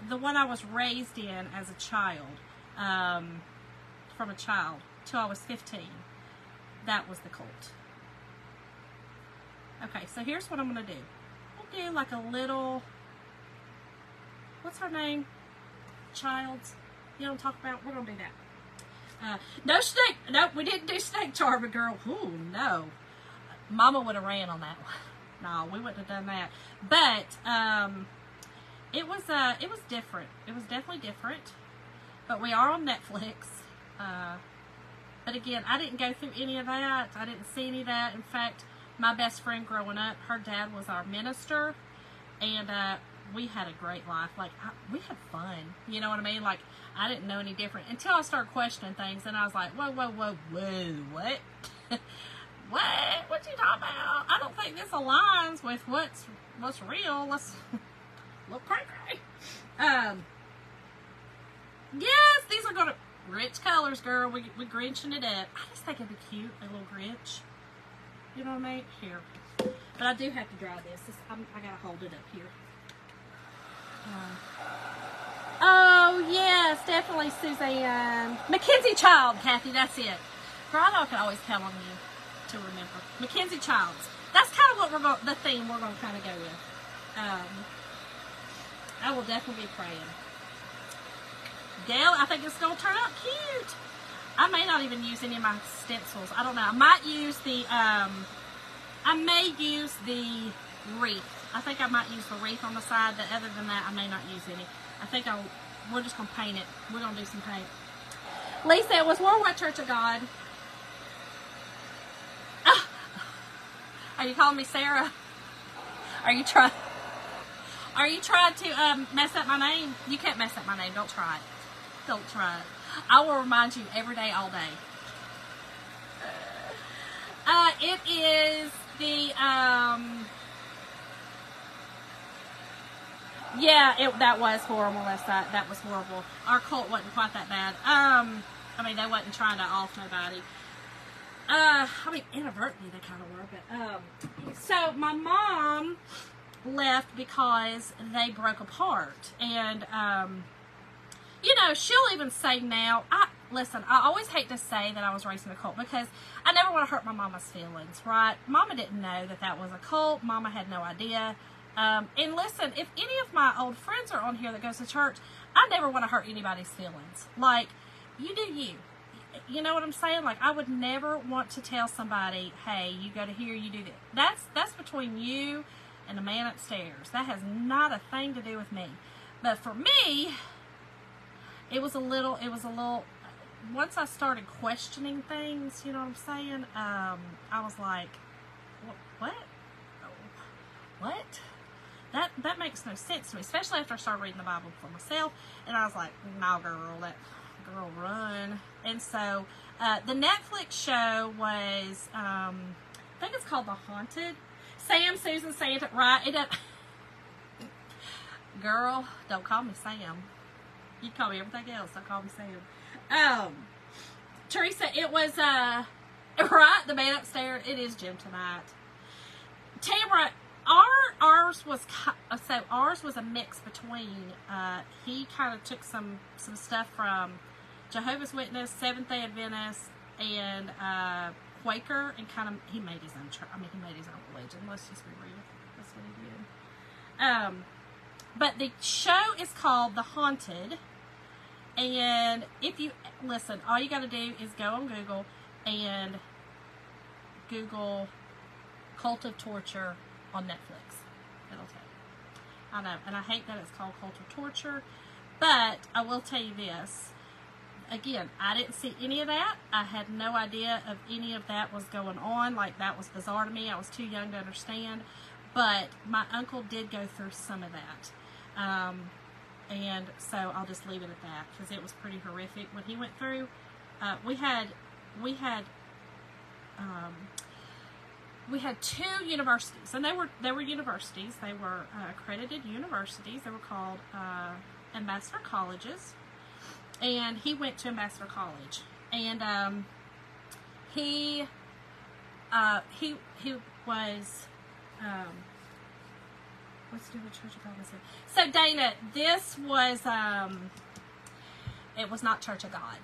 The one I was raised in as a child, from a child till I was 15. That was the cult. Okay, so here's what I'm going to do. We'll do like a little, what's her name? Child's. You know what I'm talking about? We're going to do that. No snake. No, we didn't do snake charming, girl. Ooh, no. Mama would have ran on that one. No, we wouldn't have done that. But it was different. It was definitely different. But we are on Netflix. But again, I didn't go through any of that. I didn't see any of that. In fact, my best friend growing up, her dad was our minister, and we had a great life. Like, we had fun. You know what I mean? Like, I didn't know any different until I started questioning things, and I was like, whoa, what? What you talking about? I don't think this aligns with what's real. Let's look cray. Yes, these are gonna rich colors, girl. We Grinching it up. I just think it'd be cute, a little Grinch. You know what I mean? Here, but I do have to dry this. I gotta hold it up here. Oh, yes, definitely, Suzanne. Mackenzie Child, Kathy, that's it. Girl, I know I can always count on you to remember. Mackenzie Childs. That's kind of what the theme we're going to kind of go with. I will definitely be praying. Gail, I think it's going to turn out cute. I may not even use any of my stencils. I don't know. I might use the, I may use the wreath. I think I might use the wreath on the side, but other than that, I may not use any. I think we're just going to paint it. We're going to do some paint. Lisa, it was Worldwide Church of God. Are you calling me Sarah? Are you trying? Are you trying to mess up my name? You can't mess up my name. Don't try it. Don't try it. I will remind you every day, all day. It is the, yeah, that was horrible. That was horrible. Our cult wasn't quite that bad. I mean, they wasn't trying to off nobody. I mean, inadvertently they kind of were, but, so my mom left because they broke apart, and, you know, she'll even say now, listen, I always hate to say that I was raised in a cult because I never want to hurt my mama's feelings, right? Mama didn't know that was a cult. Mama had no idea. And listen, if any of my old friends are on here that goes to church, I never want to hurt anybody's feelings. Like, you do you. You know what I'm saying? Like, I would never want to tell somebody, hey, you go to here, you do that. That's between you and the man upstairs. That has not a thing to do with me. But for me, it was a little, once I started questioning things, you know what I'm saying? I was like, what? What? That makes no sense to me, especially after I started reading the Bible for myself. And I was like, no, girl, that girl run. And so, the Netflix show was, I think it's called The Haunted. Sam, Susan, Santa, right? Girl, don't call me Sam. You can call me everything else. Don't call me Sam. Teresa, it was, right, the man upstairs. It is Jim tonight. Tamara, ours was a mix between, he kind of took some stuff from Jehovah's Witness, Seventh-day Adventist, and, Quaker, and kind of, he made his own religion. Let's just be real. That's what he did. But the show is called The Haunted. And if you, listen, all you got to do is go on Google and Google Cult of Torture on Netflix. It'll tell you. I know, and I hate that it's called Cult of Torture, but I will tell you this. Again, I didn't see any of that. I had no idea of any of that was going on. Like, that was bizarre to me. I was too young to understand. But my uncle did go through some of that. And so I'll just leave it at that because it was pretty horrific what he went through. We had two universities, and they were universities. They were accredited universities. They were called ambassador colleges. And he went to Ambassador College, and he was what's to do with Church of God? So Dana, this was it was not Church of God.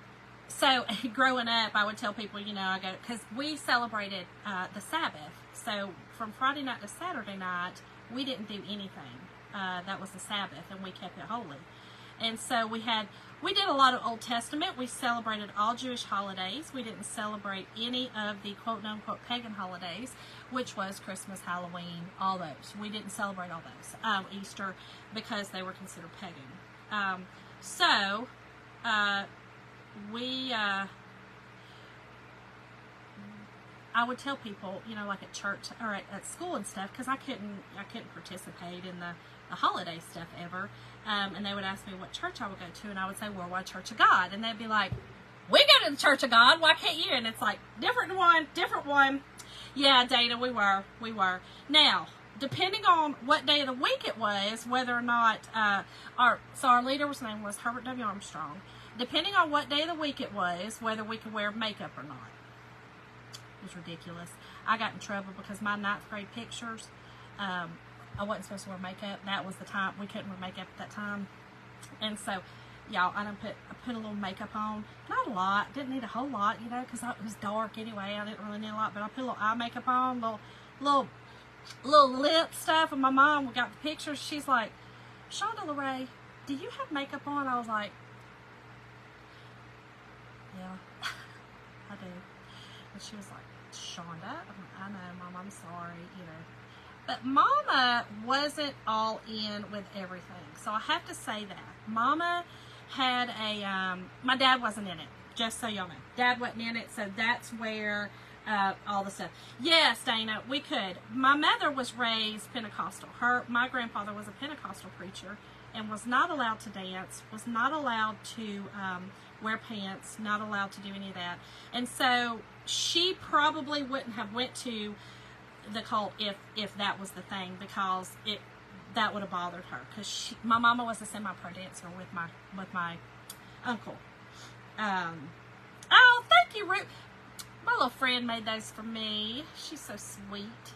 So growing up, I would tell people, you know, I go because we celebrated the Sabbath. So from Friday night to Saturday night, we didn't do anything. That was the Sabbath, and we kept it holy. And so we did a lot of Old Testament. We celebrated all Jewish holidays. We didn't celebrate any of the quote-unquote pagan holidays, which was Christmas, Halloween, all those. We didn't celebrate all those. Easter, because they were considered pagan. I would tell people, you know, like at church or at school and stuff, because I couldn't participate in the holiday stuff ever. And they would ask me what church I would go to, and I would say, Worldwide Church of God. And they'd be like, we go to the Church of God, why can't you? And it's like, different one. Yeah, Dana, we were. Now, depending on what day of the week it was, whether or not, our leader's name was Herbert W. Armstrong. Depending on what day of the week it was, whether we could wear makeup or not. It was ridiculous. I got in trouble because my 9th grade pictures, I wasn't supposed to wear makeup. That was the time. We couldn't wear makeup at that time. And so, y'all, I put a little makeup on. Not a lot. Didn't need a whole lot, you know, because it was dark anyway. I didn't really need a lot. But I put a little eye makeup on, little lip stuff. And my mom got the pictures. She's like, Shonda LeRae, do you have makeup on? I was like, yeah, I do. And she was like, Shonda? I know, Mom, I'm sorry, you know. But Mama wasn't all in with everything. So I have to say that. Mama had my dad wasn't in it, just so y'all know. Dad wasn't in it, so that's where all the stuff. Yes, Dana, we could. My mother was raised Pentecostal. My grandfather was a Pentecostal preacher and was not allowed to dance, was not allowed to wear pants, not allowed to do any of that. And so she probably wouldn't have went to the cult if that was the thing, because that would have bothered her. Because my mama was a semi-pro dancer with my uncle. Oh, thank you, Ruth. My little friend made those for me. She's so sweet.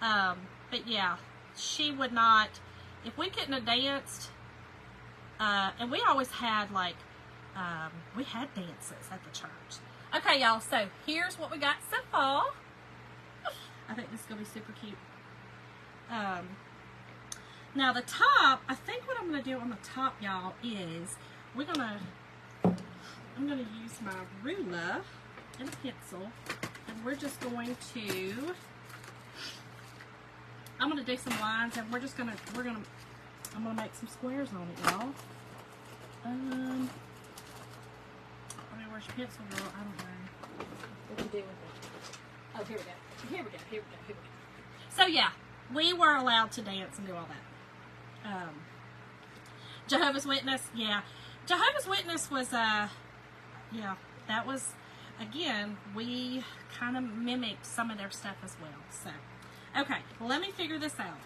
But yeah, she would not, if we couldn't have danced, and we always had we had dances at the church. Okay, y'all, so here's what we got so far. I think this is going to be super cute. Now the top, I think what I'm going to do on the top, y'all, is I'm going to use my ruler and a pencil, and we're just going to, I'm going to do some lines, and I'm going to make some squares on it, y'all. I mean, where's your pencil, girl? I don't know. What you do with it? Oh, here we go. Here we go. Here we go. Here we go. So yeah, we were allowed to dance and do all that. Jehovah's Witness, yeah. Jehovah's Witness was, yeah, that was, again, we kind of mimicked some of their stuff as well. So, okay, well, let me figure this out.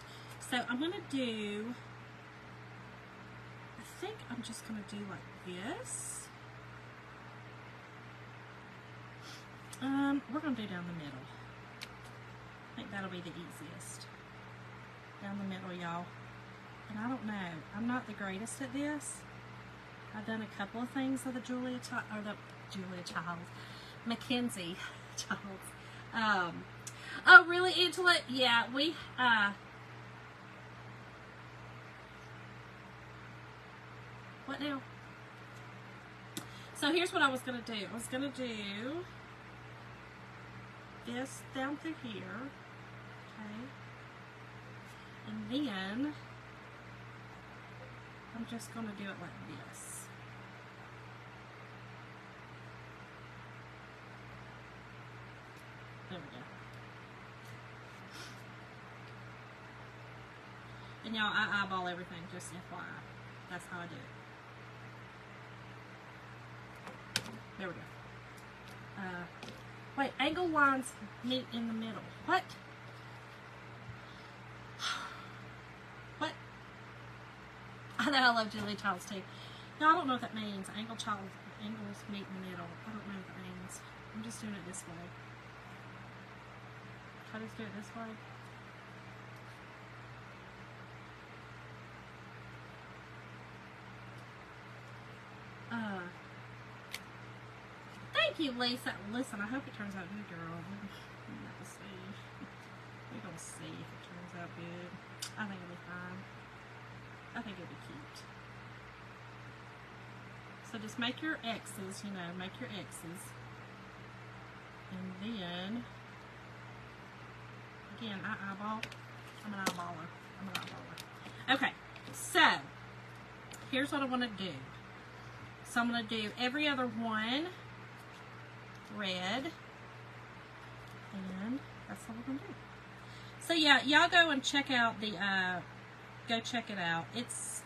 So I'm going to do, I think I'm just going to do like this. We're going to do down the middle. I think that'll be the easiest. Down the middle, y'all. And I don't know. I'm not the greatest at this. I've done a couple of things with Mackenzie Childs. Oh, really, Angela? Yeah, we, what now? So here's what I was going to do. I was going to do this down through here, okay, and then I'm just going to do it like this. There we go. And y'all, I eyeball everything, just FYI. That's how I do it. There we go. Wait, angle lines meet in the middle. What? What? I know I love Julia Childs too. No, I don't know what that means. Angles meet in the middle. I don't know what that means. I'm just doing it this way. Try to do it this way. Thank you, Lisa. Listen, I hope it turns out good, girl. We'll see. We're gonna see if it turns out good. I think it'll be fine. I think it'll be cute. So just make your X's, you know, make your X's. And then, again, I eyeball. I'm an eyeballer. Okay, so here's what I want to do. So I'm going to do every other one red, and that's all we're going to do. So yeah, y'all go and check out the, go check it out. It's,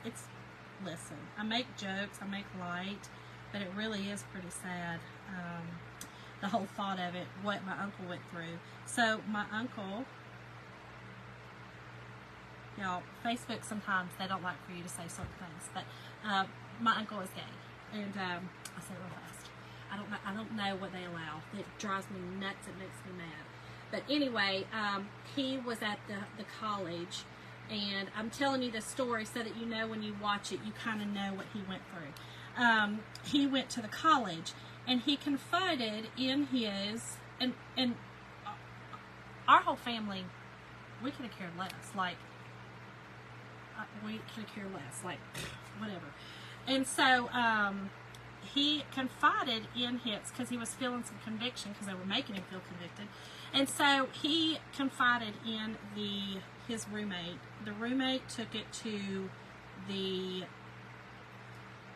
listen, I make jokes, I make light, but it really is pretty sad, the whole thought of it, what my uncle went through. So my uncle, y'all, Facebook sometimes they don't like for you to say certain things, but my uncle is gay, and I say it real fast. I don't know what they allow. It drives me nuts. It makes me mad. But anyway, he was at the college, and I'm telling you this story so that you know when you watch it, you kind of know what he went through. He went to the college, and he confided in his, and our whole family, we could have cared less. Like, we could have cared less. Like, whatever. And so, he confided in his, because he was feeling some conviction, because they were making him feel convicted. And so he confided in his roommate. The roommate took it to the,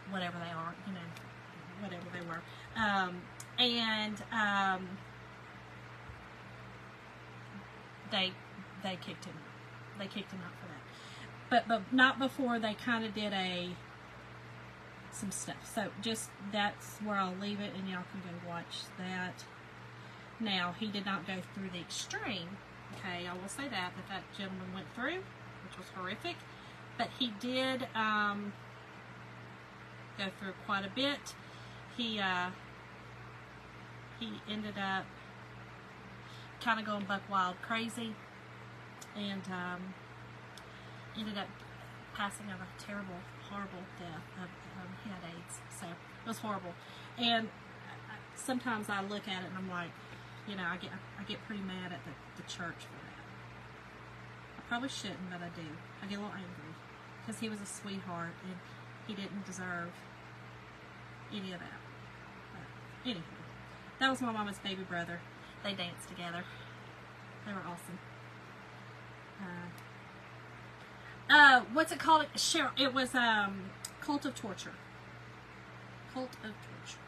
whatever they are, you know, whatever they were. they kicked him. They kicked him out for that. But not before they kind of did some stuff. So just that's where I'll leave it, and y'all can go watch that. Now, he did not go through the extreme. Okay, I will say that gentleman went through, which was horrific. But he did go through quite a bit. He ended up kind of going buck wild crazy, and ended up passing of a terrible, horrible death. He had AIDS, so it was horrible. And sometimes I look at it and I'm like, I get pretty mad at the church for that. I probably shouldn't, but I do. I get a little angry because he was a sweetheart and he didn't deserve any of that. But anyway, that was my mama's baby brother. They danced together. They were awesome. What's it called? Cheryl. It was Cult of Torture. Cult of Torture.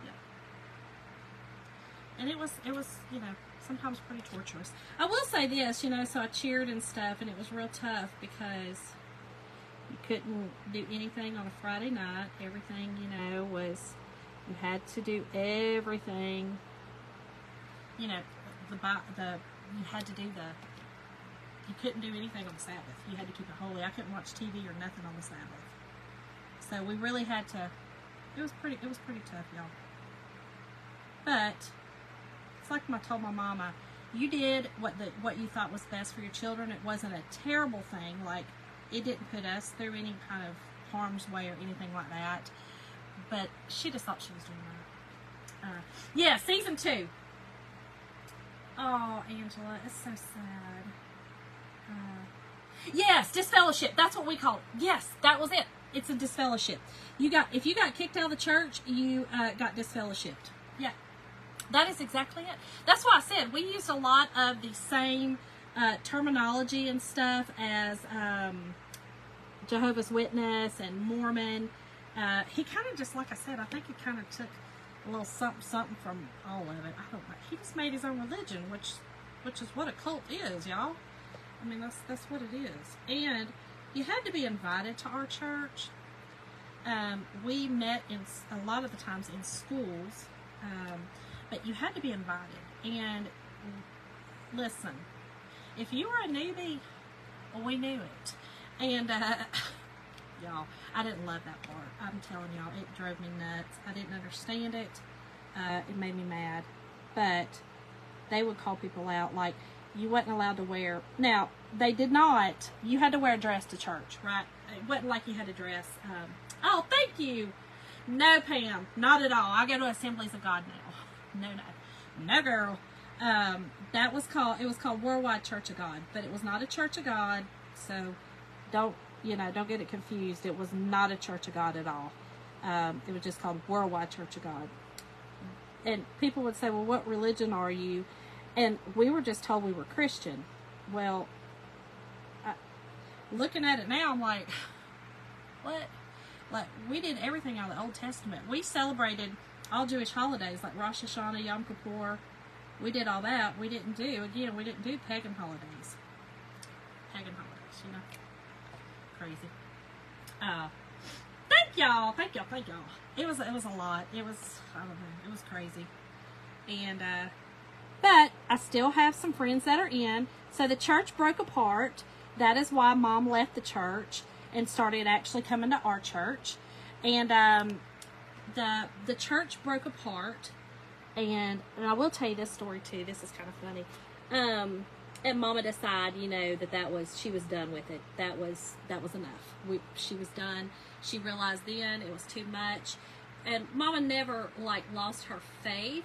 Yeah. And it was sometimes pretty torturous. I will say this, so I cheered and stuff, and it was real tough because you couldn't do anything on a Friday night. Everything, was, you had to do everything. You couldn't do anything on the Sabbath. You had to keep it holy. I couldn't watch TV or nothing on the Sabbath. So we really had to, it was pretty tough, y'all. But it's like I told my mama, you did what you thought was best for your children. It wasn't a terrible thing. Like, it didn't put us through any kind of harm's way or anything like that. But she just thought she was doing right. Yeah, season 2. Oh, Angela, it's so sad. Yes, disfellowship. That's what we call it. Yes, that was it. It's a disfellowship. If you got kicked out of the church, you got disfellowshipped. Yeah, that is exactly it. That's why I said we used a lot of the same terminology and stuff as Jehovah's Witness and Mormon. He kind of just, like I said, I think he kind of took a little something from all of it. I don't know. He just made his own religion, which is what a cult is, y'all. I mean, that's what it is. And you had to be invited to our church. We met a lot of the times in schools, but you had to be invited. And listen, if you were a newbie, well, we knew it. And y'all, I didn't love that part. I'm telling y'all, it drove me nuts. I didn't understand it. It made me mad. But they would call people out, like, you wasn't allowed to wear. Now, they did not. You had to wear a dress to church, right? It wasn't like you had a dress. Oh, thank you. No, Pam, not at all. I go to Assemblies of God now. No, girl. It was called Worldwide Church of God, but it was not a Church of God. So don't get it confused. It was not a Church of God at all. It was just called Worldwide Church of God. And people would say, well, what religion are you? And we were just told we were Christian. Well, looking at it now, I'm like, what? Like, we did everything out of the Old Testament. We celebrated all Jewish holidays, like Rosh Hashanah, Yom Kippur. We did all that. We didn't do pagan holidays. Crazy. Thank y'all. It was a lot. It was, I don't know, it was crazy. And, but I still have some friends that are in. So the church broke apart. That is why Mom left the church and started actually coming to our church. And the church broke apart. And I will tell you this story too. This is kind of funny. And Mama decided, she was done with it. That was enough. She was done. She realized then it was too much. And Mama never lost her faith.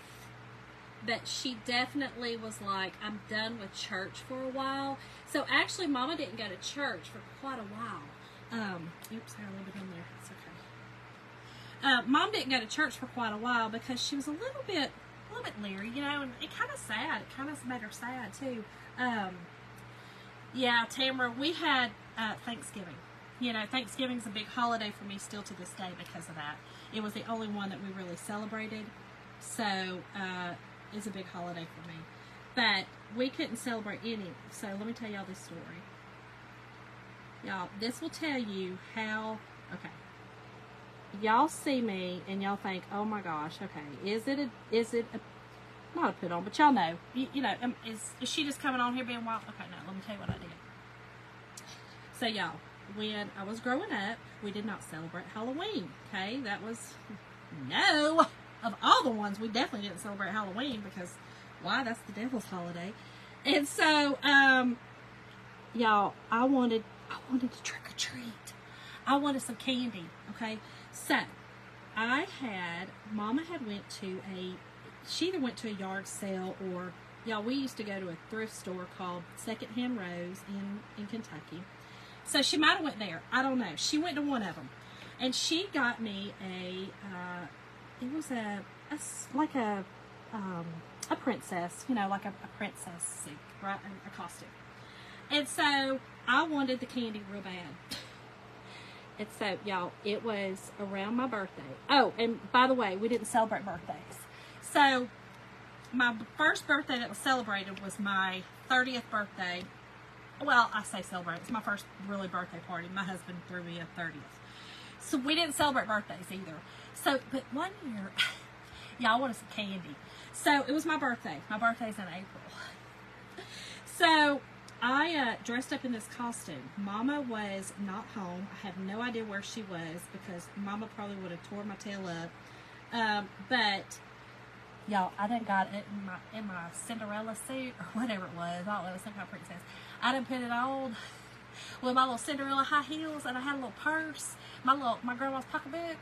But she definitely was like, I'm done with church for a while. So actually, Mama didn't go to church for quite a while. Oops, I got a little bit in there. It's okay. Mom didn't go to church for quite a while because she was a little bit leery, and it kind of sad. It kind of made her sad too. Yeah, Tamara, we had Thanksgiving. Thanksgiving's a big holiday for me still to this day because of that. It was the only one that we really celebrated. So, it's a big holiday for me. But we couldn't celebrate any. So let me tell y'all this story. Y'all, this will tell you how, okay. Y'all see me and y'all think, oh my gosh, okay, is it a, not a put on, but y'all know, you know, is she just coming on here being wild? Okay, no, let me tell you what I did. So y'all, when I was growing up, we did not celebrate Halloween, okay? That was, no, of all the ones, we definitely didn't celebrate Halloween because, why? That's the devil's holiday. And so, y'all, I wanted to trick or treat. I wanted some candy, okay? So, Mama had went to she either went to a yard sale or, y'all, we used to go to a thrift store called Secondhand Rose in Kentucky. So she might have went there. I don't know. She went to one of them. And she got me it was like a princess, you know, like a princess suit, right? A costume. And so I wanted the candy real bad. And so, y'all, it was around my birthday. Oh, and by the way, we didn't celebrate birthdays. So my first birthday that was celebrated was my 30th birthday. Well, I say celebrate. It's my first really birthday party. My husband threw me a 30th. So we didn't celebrate birthdays either. So, but one year, y'all wanted some candy. So it was my birthday. My birthday's in April. So I dressed up in this costume. Mama was not home. I have no idea where she was because Mama probably would have tore my tail up. But y'all, I done got it in my Cinderella suit or whatever it was. I don't know, it was some kind of princess. I done put it on with my little Cinderella high heels, and I had a little purse, my grandma's pocketbook,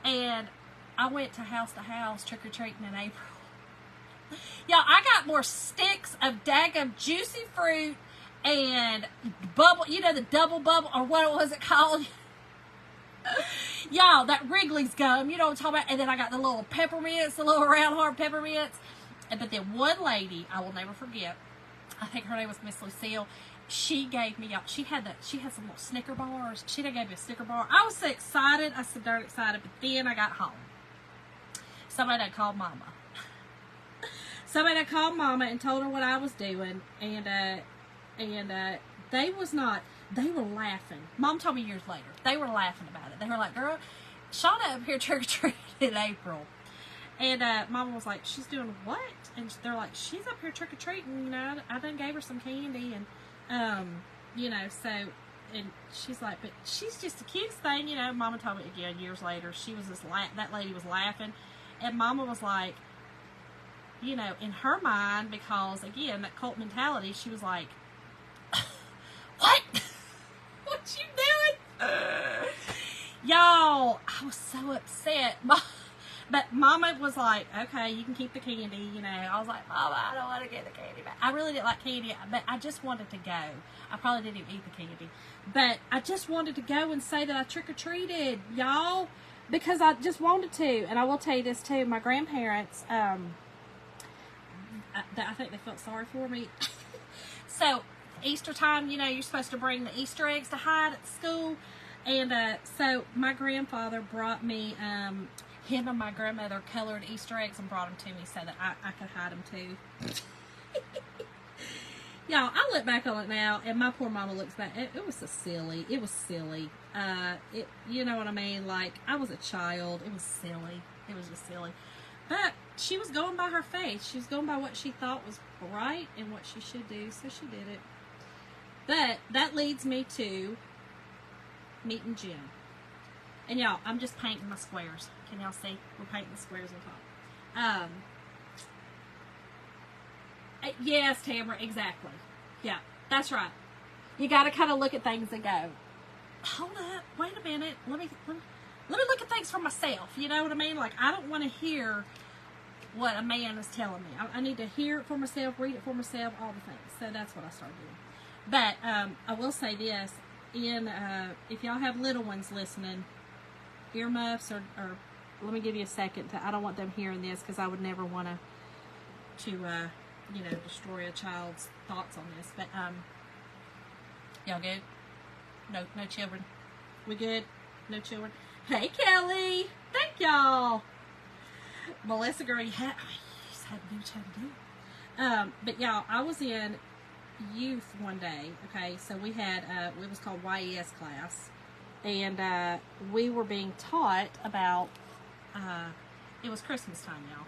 and I went to house trick-or-treating in April. Y'all, I got more sticks of daggum juicy fruit and bubble, you know, the double bubble, or what was it called? Y'all, that Wrigley's gum, you know what I'm talking about? And then I got the little peppermints, the little round hard peppermints. But then one lady, I will never forget, I think her name was Miss Lucille, she gave me, y'all, she had some little Snicker bars. She done gave me a Snicker bar. I was so excited. I was so darn excited. But then I got home. Somebody had called Mama. Somebody had called Mama and told her what I was doing. And they were laughing. Mom told me years later. They were laughing about it. They were like, girl, Shauna up here trick-or-treating in April. And Mama was like, she's doing what? And they're like, she's up here trick-or-treating, you know. I done gave her some candy. And, you know, so, and she's like, but she's just the cutest thing, you know. Mama told me again years later, she was just that lady was laughing. And Mama was like, you know, in her mind, because, again, that cult mentality, she was like, what? What you doing? Y'all, I was so upset. But Mama was like, okay, you can keep the candy, you know. I was like, Mama, I don't want to get the candy back. I really didn't like candy, but I just wanted to go. I probably didn't even eat the candy. But I just wanted to go and say that I trick-or-treated, y'all, because I just wanted to. And I will tell you this, too. My grandparents, I think they felt sorry for me. So, Easter time, you know, you're supposed to bring the Easter eggs to hide at school. And so my grandfather brought me, him and my grandmother colored Easter eggs and brought them to me so that I could hide them too. Y'all, I look back on it now, and my poor mama looks back. It was so silly. It was silly. You know what I mean? Like, I was a child. It was silly. It was just silly. But she was going by her faith. She was going by what she thought was right and what she should do, so she did it. But that leads me to meeting Jim. And y'all, I'm just painting my squares. Can y'all see? We're painting the squares on top. Yes, Tamara, exactly. Yeah, that's right. You got to kind of look at things and go, hold up, wait a minute. Let me look at things for myself. You know what I mean? Like, I don't want to hear what a man is telling me. I need to hear it for myself, read it for myself, all the things. So that's what I started doing. But I will say this. If y'all have little ones listening, earmuffs or let me give you a second. I don't want them hearing this because I would never want to you know, destroy a child's thoughts on this. But y'all good? No children. We good? No children. Hey Kelly, thank y'all. Melissa girl, you just had to do what you had to do. But y'all, I was in youth one day. Okay, so we had it was called YES class, and we were being taught about. It was Christmas time, y'all.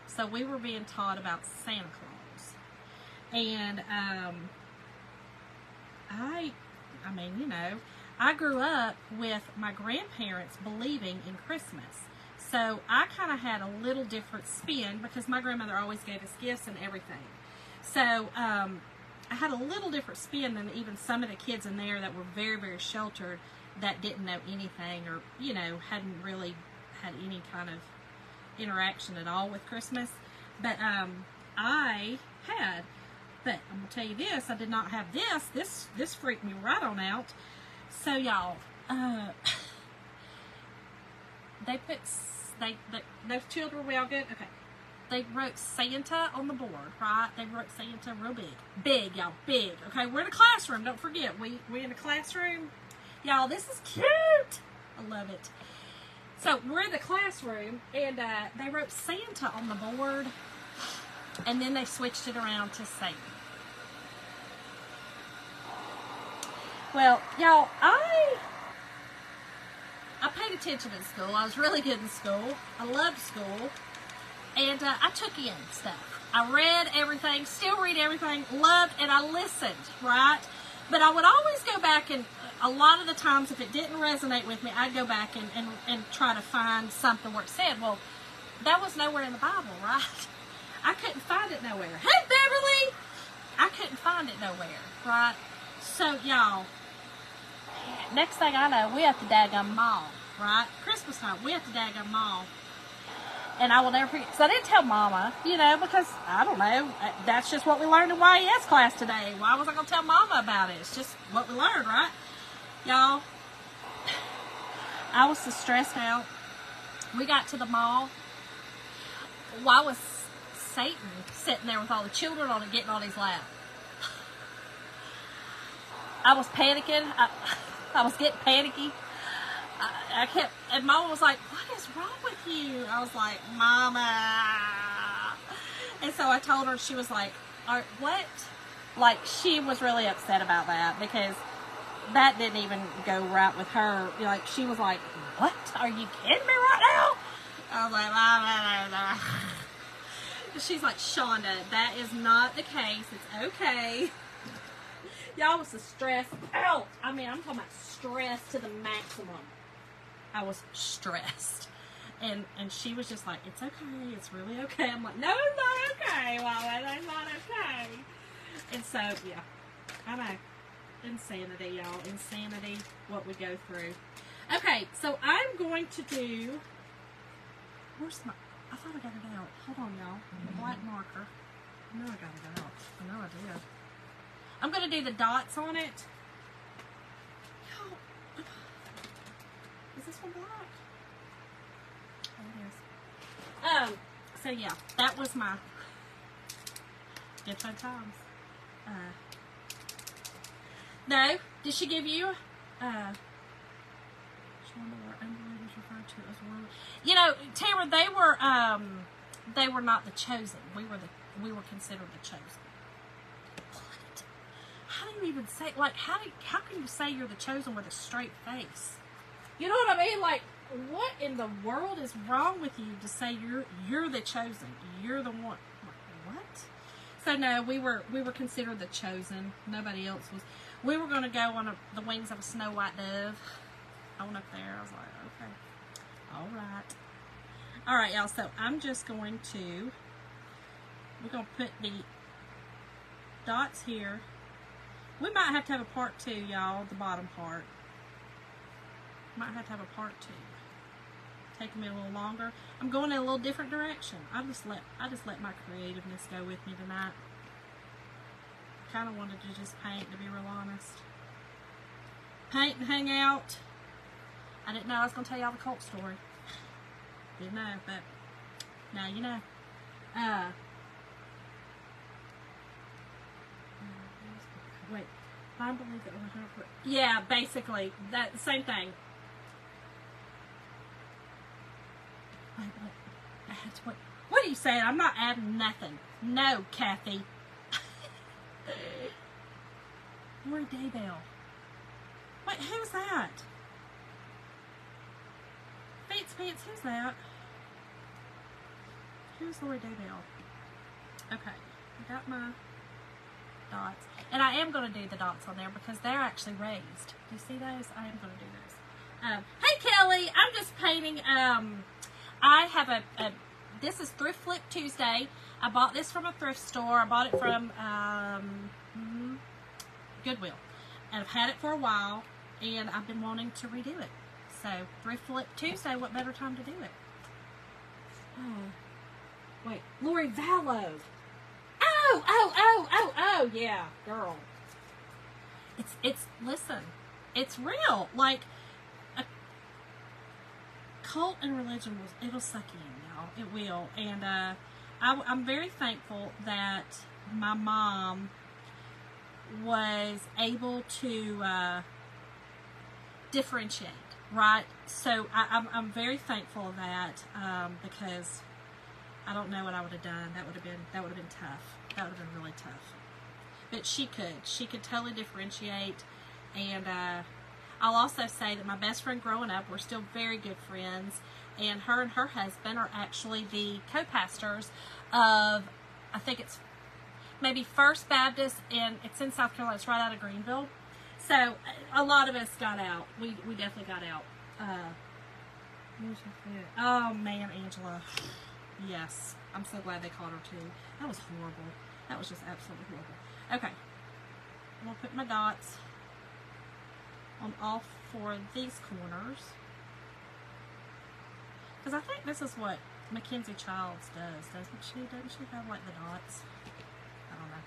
So we were being taught about Santa Claus, and I mean, you know, I grew up with my grandparents believing in Christmas. So I kind of had a little different spin because my grandmother always gave us gifts and everything. So I had a little different spin than even some of the kids in there that were very, very sheltered, that didn't know anything, or, you know, hadn't really had any kind of interaction at all with Christmas. But I had. But I'm going to tell you this, I did not have this. This freaked me right on out. So, y'all, those children were all good? Okay. They wrote Santa on the board, right? They wrote Santa real big. Big, y'all, big. Okay, we're in a classroom. Don't forget, we're in a classroom. Y'all, this is cute. I love it. So, we're in the classroom, and they wrote Santa on the board, and then they switched it around to Satan. Well, y'all, I paid attention in school. I was really good in school. I loved school. And I took in stuff. I read everything, still read everything, loved, and I listened, right? But I would always go back, and a lot of the times if it didn't resonate with me, I'd go back and try to find something where it said, well, that was nowhere in the Bible, right? I couldn't find it nowhere. Hey, Beverly! I couldn't find it nowhere, right? So, y'all, next thing I know, we at the daggum mall, right? Christmas time, we at the daggum mall. And I will never forget, because I didn't tell Mama, you know, because, I don't know, that's just what we learned in YES class today. Why was I going to tell Mama about it? It's just what we learned, right? Y'all, I was so stressed out. We got to the mall. Why was Satan sitting there with all the children on it, getting on his lap? I was panicking. I was getting panicky. I kept, and Mama was like, what is wrong with you? I was like, Mama. And so I told her, she was like, what? Like, she was really upset about that because that didn't even go right with her. Like, she was like, what? Are you kidding me right now? I was like, Mama. She's like, Shonda, that is not the case. It's okay. Y'all was stressed out. I mean, I'm talking about stress to the maximum. I was stressed. And she was just like, it's okay. It's really okay. I'm like, no, it's not okay. Well, it's not okay. And so, yeah. I know. Insanity, y'all. Insanity, what we go through. Okay, so I'm going to do... Where's my... I thought I got it out. Hold on, y'all. The black marker. I know I got it out. I know I did. I'm going to do the dots on it. Is this one black? Oh, it is. So yeah, that was my good fun times. No, did she give you? You know, Tamara, they were not the chosen. We were considered the chosen. What? How do you even say, like, how can you say you're the chosen with a straight face? You know what I mean? Like, what in the world is wrong with you to say you're the chosen? You're the one. What? So no, we were considered the chosen. Nobody else was. We were going to go on the wings of a snow white dove. I went up there. I was like, okay, all right, y'all. So I'm just going to. We're going to put the dots here. We might have to have a part 2, y'all. The bottom part. Might have to have a part 2. Taking me a little longer. I'm going in a little different direction. I just let my creativeness go with me tonight. Kind of wanted to just paint, to be real honest. Paint and hang out. I didn't know I was going to tell y'all the cult story. Didn't know, but now you know. Wait. I believe that we're yeah, basically that same thing. Wait, I had to wait. What are you saying? I'm not adding nothing. No, Kathy. Lori Daybell. Wait, who's that? Fancy Pants, who's that? Who's Lori Daybell? Okay, I got my dots. And I am going to do the dots on there because they're actually raised. Do you see those? I am going to do those. Hey, Kelly, I'm just painting. I have this is Thrift Flip Tuesday. I bought this from a thrift store. I bought it from Goodwill. And I've had it for a while, and I've been wanting to redo it. So, Thrift Flip Tuesday, what better time to do it? Oh, wait, Lori Vallow. Oh, yeah, girl. Listen, it's real. Like, a cult and religion, it'll suck you in, y'all. It will. And I'm very thankful that my mom was able to differentiate, right? So I'm very thankful of that because I don't know what I would have done. That would have been tough. That would have been really tough. But she could totally differentiate. And I'll also say that my best friend growing up, we're still very good friends. And her husband are actually the co-pastors of, I think it's maybe First Baptist, and it's in South Carolina. It's right out of Greenville. So a lot of us got out. We definitely got out. Oh man, Angela. Yes, I'm so glad they caught her too. That was horrible. That was just absolutely horrible. Okay, I'm gonna put my dots on all four of these corners because I think this is what Mackenzie Childs does, doesn't she? Doesn't she have like the dots? I don't know.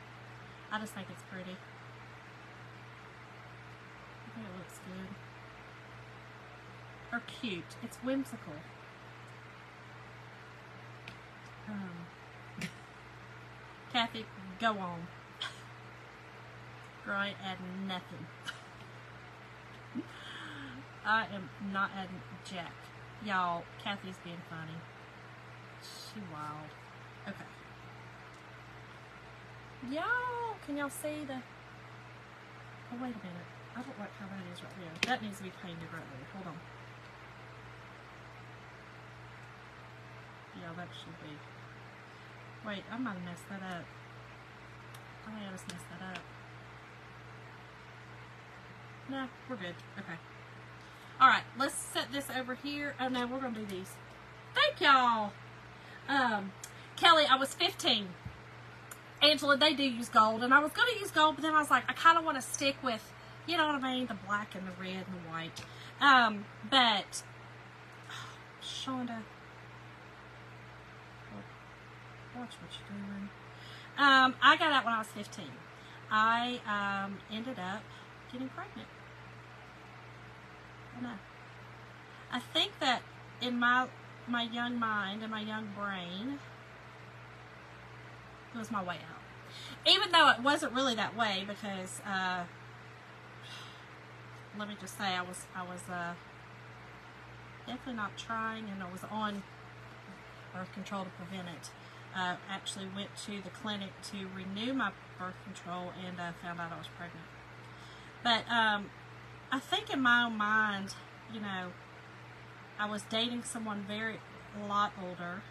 I just think it's pretty. I think it looks good. Or cute. It's whimsical. Kathy, go on. Girl, I ain't adding nothing. I am not adding jack. Y'all, Kathy's being funny. She wild. Okay. Y'all, can y'all see the... Oh, wait a minute. I don't like how that is right there. That needs to be painted right there. Hold on. Yeah, that should be. Wait, I might have messed that up. I might have just messed that up. No, we're good. Okay. Alright, let's set this over here. Oh no, we're going to do these. Thank y'all. Kelly, I was 15. Angela, they do use gold. And I was going to use gold, but then I was like, I kind of want to stick with, you know what I mean? The black and the red and the white. But, Shonda, watch what you're doing. I got out when I was 15. I ended up getting pregnant. I know. I think that in my young mind and my young brain, it was my way out. Even though it wasn't really that way, because let me just say I was definitely not trying, and I was on birth control to prevent it. Actually went to the clinic to renew my birth control and found out I was pregnant. But I think in my own mind, you know, I was dating someone a lot older,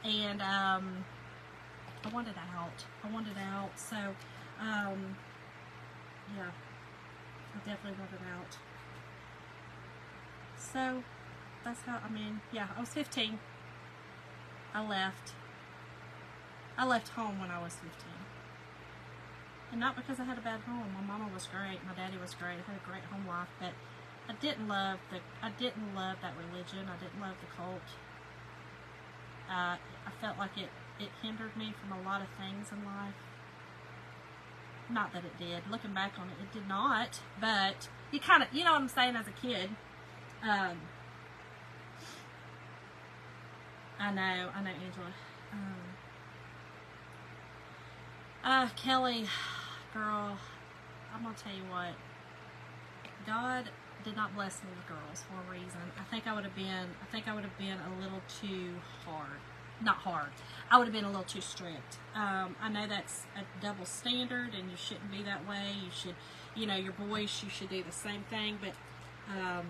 and I wanted out. So yeah, I definitely wanted out. So that's how, I mean, yeah, I was 15. I left home when I was 15. And not because I had a bad home. My mama was great. My daddy was great. I had a great home life. But I didn't love that religion. I didn't love the cult. I felt like it hindered me from a lot of things in life. Not that it did. Looking back on it, it did not. But you kind of, you know what I'm saying, as a kid. I know, Angela. Kelly, girl, I'm gonna tell you what. God did not bless me with girls for a reason. I think I would have been a little too hard. not hard. I would have been a little too strict. I know that's a double standard, and you shouldn't be that way. You should, your boys, you should do the same thing. But I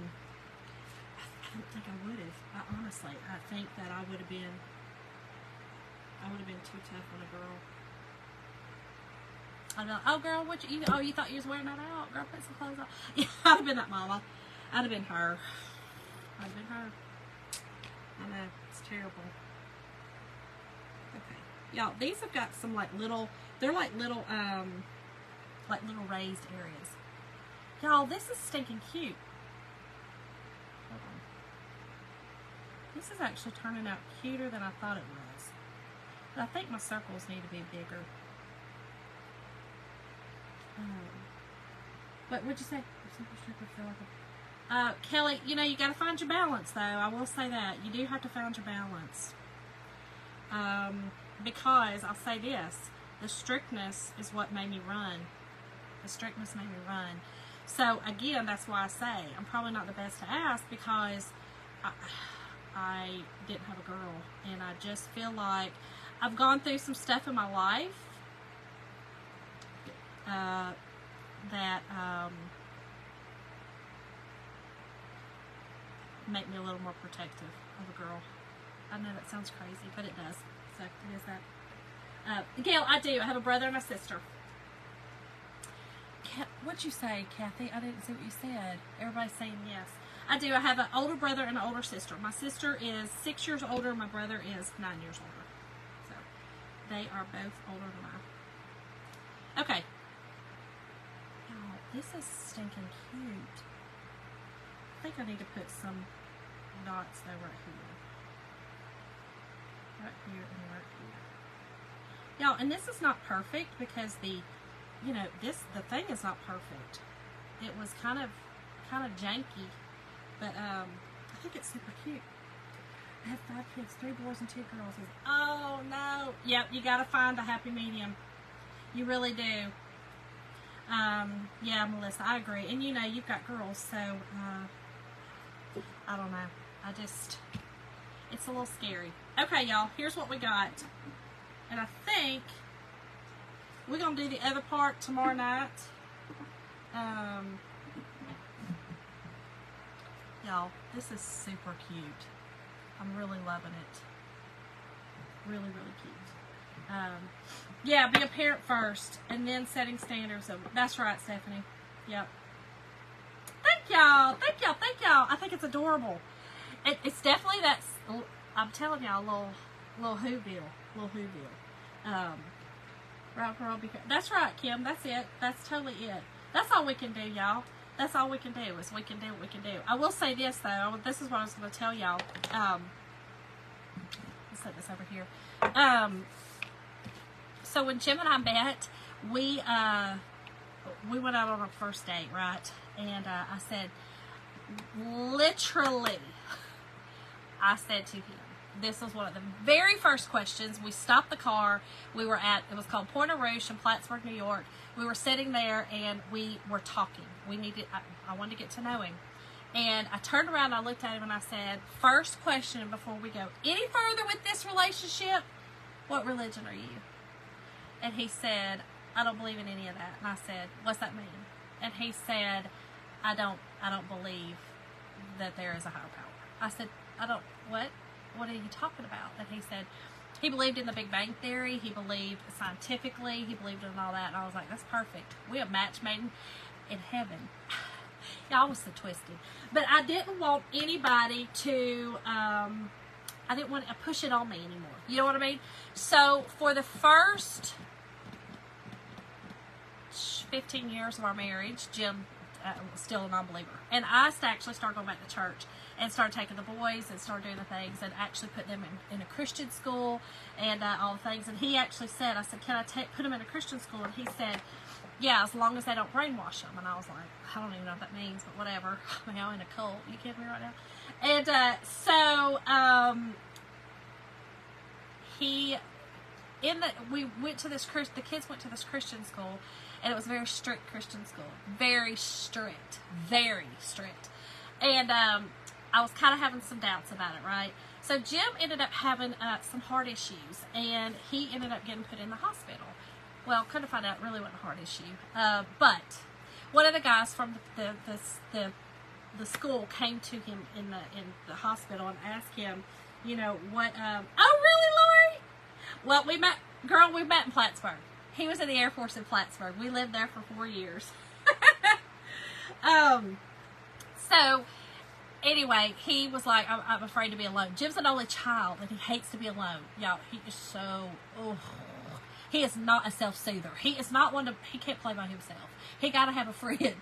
don't think I would have. Honestly, I think that I would have been too tough on a girl. I'd be like, oh girl, you thought you was wearing that out? Girl, put some clothes on. Yeah, I'd have been that mama. I'd have been her. I know, it's terrible. Okay. Y'all, these have got some they're like little raised areas. Y'all, this is stinking cute. Hold on. This is actually turning out cuter than I thought it was. But I think my circles need to be bigger. What would you say? Kelly, you got to find your balance, though. I will say that. You do have to find your balance. Because, I'll say this, the strictness is what made me run. The strictness made me run. So, again, that's why I say I'm probably not the best to ask, because I didn't have a girl. And I just feel like I've gone through some stuff in my life that make me a little more protective of a girl. I know that sounds crazy, but it does. So it is that. Gail, I do. I have a brother and a sister. What'd you say, Kathy? I didn't see what you said. Everybody's saying yes. I do. I have an older brother and an older sister. My sister is 6 years older. My brother is 9 years older. So they are both older than I. Okay. This is stinking cute. I think I need to put some dots though right here. Right here and right here. Y'all, and this is not perfect because the thing is not perfect. It was kind of janky, but I think it's super cute. I have 5 kids, 3 boys and 2 girls. Oh no. Yep, you gotta find a happy medium. You really do. Yeah, Melissa, I agree. And you've got girls, so, I don't know. It's a little scary. Okay, y'all, here's what we got. And I think we're going to do the other part tomorrow night. Y'all, this is super cute. I'm really loving it. Really, really cute. Yeah, be a parent first, and then setting standards. That's right, Stephanie. Yep. Thank y'all. Thank y'all. Thank y'all. I think it's adorable. It's definitely that. I'm telling y'all, little Whoville. Little Whoville. Right, girl. That's right, Kim. That's it. That's totally it. That's all we can do, y'all. That's all we can do is we can do what we can do. I will say this though. This is what I was going to tell y'all. Let's set this over here. So when Jim and I met, we went out on our first date, right? And I said, literally, I said to him, this was one of the very first questions. We stopped the car. We were it was called Point of Rouge in Plattsburgh, New York. We were sitting there and we were talking. I wanted to get to know him. And I turned around and I looked at him and I said, first question before we go any further with this relationship, what religion are you? And he said, I don't believe in any of that. And I said, what's that mean? And he said, I don't believe that there is a higher power. I said, what? What are you talking about? And he said, he believed in the Big Bang Theory. He believed scientifically. He believed in all that. And I was like, that's perfect. We have match made in heaven. Y'all was so twisted. But I didn't want anybody to, I didn't want to push it on me anymore. You know what I mean? So for the first 15 years of our marriage, Jim was still a non-believer. And I actually started going back to church and started taking the boys and started doing the things and actually put them in a Christian school and all the things. And he actually said, I said, can I put them in a Christian school? And he said, yeah, as long as they don't brainwash them. And I was like, I don't even know what that means, but whatever. I'm now in a cult. You kidding me right now? And we went to the kids went to this Christian school, and it was a very strict Christian school. Very strict. Very strict. And I was kind of having some doubts about it, right? So Jim ended up having some heart issues, and he ended up getting put in the hospital. Well, couldn't find out it really wasn't a heart issue. But one of the guys from the school came to him in the hospital and asked him, you know, what, oh, really, Lori? Well, we met in Plattsburgh. He was in the Air Force in Plattsburgh. We lived there for 4 years. So, anyway, he was like, I'm afraid to be alone. Jim's an only child, and he hates to be alone. Y'all, he is so, he is not a self-soother. He is not one to, he can't play by himself. He got to have a friend.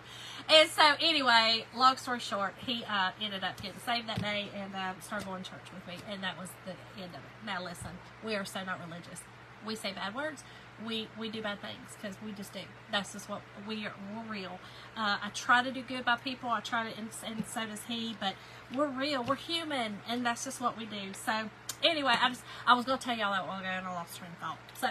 And so, anyway, long story short, he ended up getting saved that day and started going to church with me, and that was the end of it. Now, listen, we are so not religious. We say bad words. We do bad things because we just do. That's just what we're real. I try to do good by people. I try to, and so does he. But we're real. We're human, and that's just what we do. So anyway, I was gonna tell y'all that while ago, and I lost train of thought. So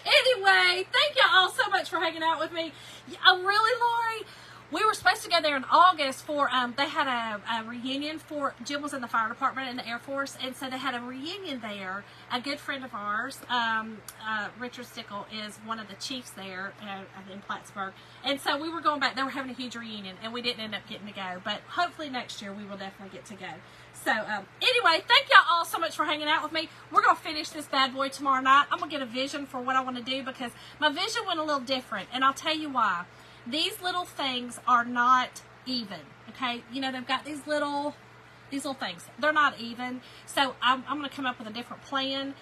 anyway, thank y'all all so much for hanging out with me. Really, Lori. We were supposed to go there in August for, they had a reunion for, Jim was in the fire department in the Air Force, and so they had a reunion there. A good friend of ours, Richard Stickle, is one of the chiefs there in Plattsburgh. And so we were going back, they were having a huge reunion, and we didn't end up getting to go. But hopefully next year we will definitely get to go. So anyway, thank y'all all so much for hanging out with me. We're going to finish this bad boy tomorrow night. I'm going to get a vision for what I want to do because my vision went a little different, and I'll tell you why. These little things are not even, okay? You know, they've got these little things. They're not even. So I'm going to come up with a different plan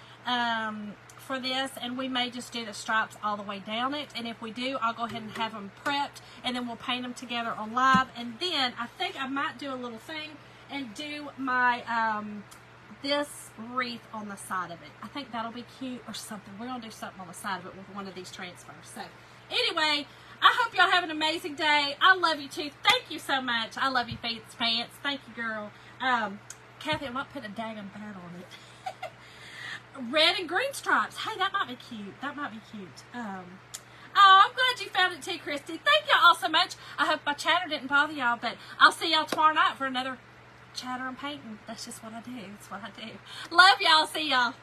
for this, and we may just do the stripes all the way down it. And if we do, I'll go ahead and have them prepped, and then we'll paint them together on live. And then I think I might do a little thing and do my this wreath on the side of it. I think that'll be cute or something. We're going to do something on the side of it with one of these transfers. So anyway, I hope y'all have an amazing day. I love you too. Thank you so much. I love you, Fancy Pants. Thank you, girl. Kathy, I might put a daggum bat on it. Red and green stripes. Hey, that might be cute. That might be cute. Oh, I'm glad you found it too, Christy. Thank y'all all so much. I hope my chatter didn't bother y'all, but I'll see y'all tomorrow night for another chatter and painting. That's just what I do. That's what I do. Love y'all. See y'all.